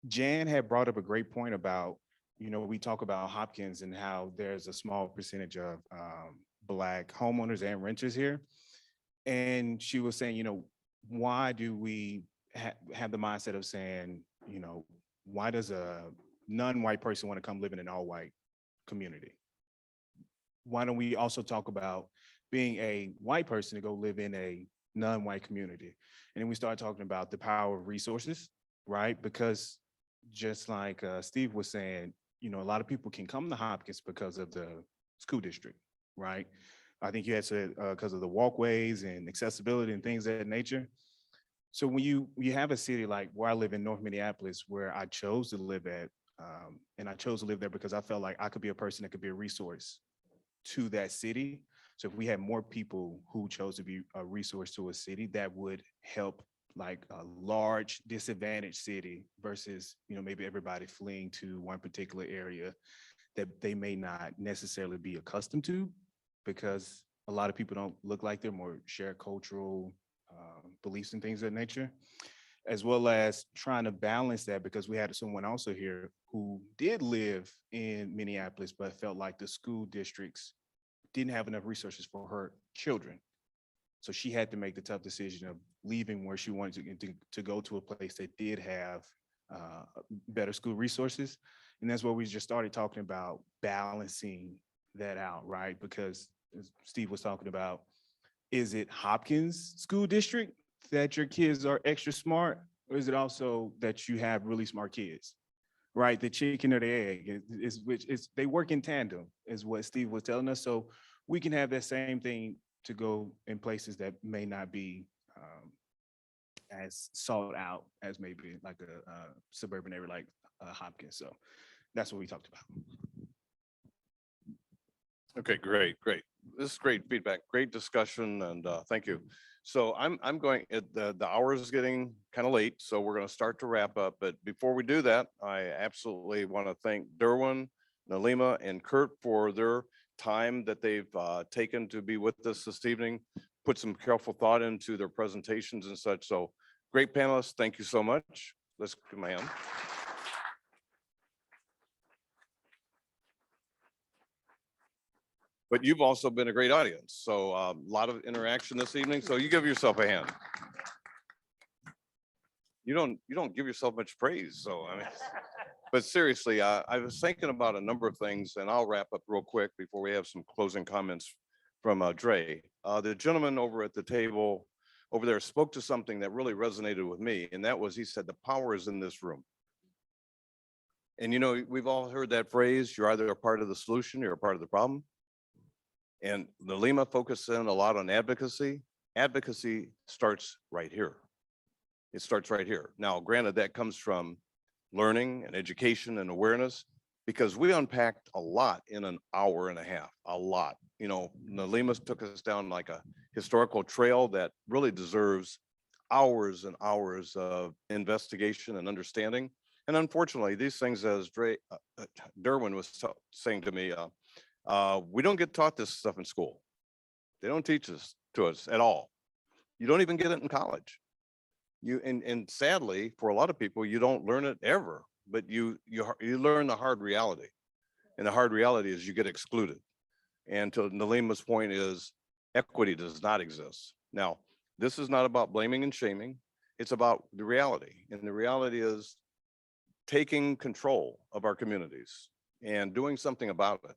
Jan had brought up a great point about, we talk about Hopkins and how there's a small percentage of Black homeowners and renters here. And she was saying, why do we have the mindset of saying, why does a non-white person want to come live in an all-white community? Why don't we also talk about being a white person to go live in a non-white community? And then we start talking about the power of resources, right? Because just like Steve was saying, a lot of people can come to Hopkins because of the school district, right? I think you had said because of the walkways and accessibility and things of that nature. So when you have a city like where I live in North Minneapolis, where I chose to live at, and I chose to live there because I felt like I could be a person that could be a resource to that city. So if we had more people who chose to be a resource to a city, that would help like a large disadvantaged city versus, maybe everybody fleeing to one particular area that they may not necessarily be accustomed to, because a lot of people don't look like them or share cultural beliefs and things of that nature, as well as trying to balance that, because we had someone also here who did live in Minneapolis, but felt like the school districts didn't have enough resources for her children. So she had to make the tough decision of leaving where she wanted to go to a place that did have better school resources. And that's where we just started talking about balancing that out, right? Because as Steve was talking about, is it Hopkins School District that your kids are extra smart? Or is it also that you have really smart kids, right? The chicken or the egg is they work in tandem, is what Steve was telling us. So we can have that same thing to go in places that may not be as sought out as maybe like a suburban area like Hopkins. So that's what we talked about. Okay, great. This is great feedback, great discussion, and thank you. So I'm going, the hour is getting kind of late, so we're going to start to wrap up. But before we do that, I absolutely want to thank Derwin, Nalima, and Kurt for their time that they've taken to be with us this evening, put some careful thought into their presentations and such. So great panelists, thank you so much. Let's give them a hand. But you've also been a great audience. So a lot of interaction this evening. So you give yourself a hand. You don't give yourself much praise. So I mean, but seriously, I was thinking about a number of things, and I'll wrap up real quick before we have some closing comments from Dre. The gentleman over at the table over there spoke to something that really resonated with me, and that was, he said, the power is in this room. And we've all heard that phrase, you're either a part of the solution, you're a part of the problem. And Nalima focused in a lot on advocacy. Advocacy starts right here. It starts right here. Now, granted, that comes from learning and education and awareness, because we unpacked a lot in an hour and a half, a lot. Nalima took us down like a historical trail that really deserves hours and hours of investigation and understanding. And unfortunately, these things, as Derwin was saying to me, we don't get taught this stuff in school. They don't teach this to us at all. You don't even get it in college. And sadly, for a lot of people, you don't learn it ever, but you learn the hard reality. And the hard reality is you get excluded. And to Nalima's point is equity does not exist. Now, this is not about blaming and shaming. It's about the reality. And the reality is taking control of our communities and doing something about it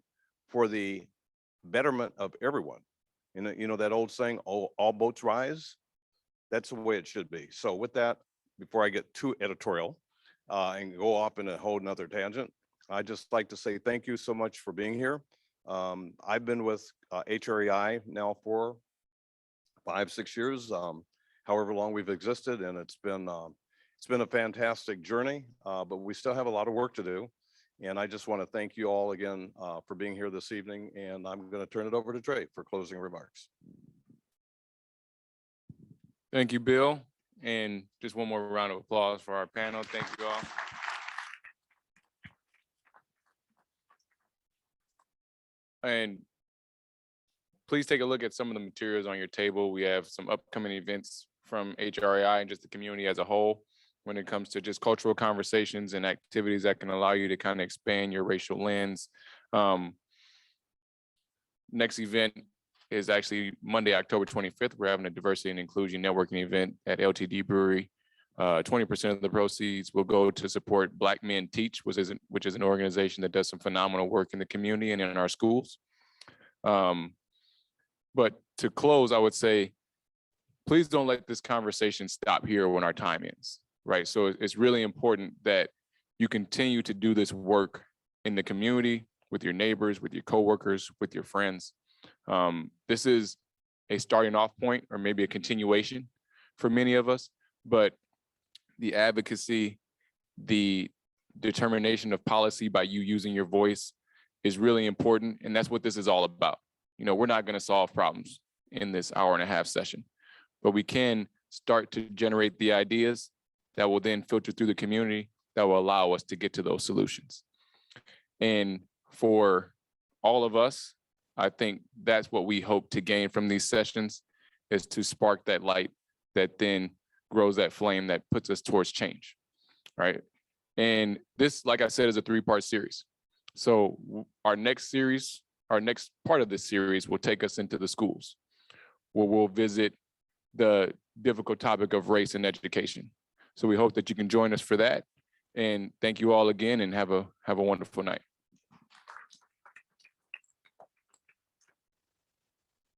for the betterment of everyone. And that old saying, oh, all boats rise. That's the way it should be. So with that, before I get too editorial and go off in a whole nother tangent, I'd just like to say thank you so much for being here. I've been with HREI now for 5-6 years, however long we've existed, and it's been a fantastic journey, but we still have a lot of work to do. And I just want to thank you all again for being here this evening, and I'm going to turn it over to Dre for closing remarks. Thank you, Bill. And just one more round of applause for our panel. Thank you all. And please take a look at some of the materials on your table. We have some upcoming events from HRAI and just the community as a whole when it comes to just cultural conversations and activities that can allow you to kind of expand your racial lens. Next event is actually Monday, October 25th. We're having a diversity and inclusion networking event at LTD Brewery. 20% of the proceeds will go to support Black Men Teach, which is an organization that does some phenomenal work in the community and in our schools. But to close, I would say, please don't let this conversation stop here when our time ends, right? So it's really important that you continue to do this work in the community, with your neighbors, with your coworkers, with your friends. This is a starting off point or maybe a continuation for many of us, but the advocacy, the determination of policy by you using your voice is really important. And that's what this is all about. You know, we're not going to solve problems in this hour-and-a-half session, but we can start to generate the ideas that will then filter through the community that will allow us to get to those solutions. And for all of us, I think that's what we hope to gain from these sessions, is to spark that light that then grows that flame that puts us towards change, right? And this, like I said, is a 3-part series. So our next part of this series will take us into the schools, where we'll visit the difficult topic of race and education. So we hope that you can join us for that. And thank you all again, and have a wonderful night.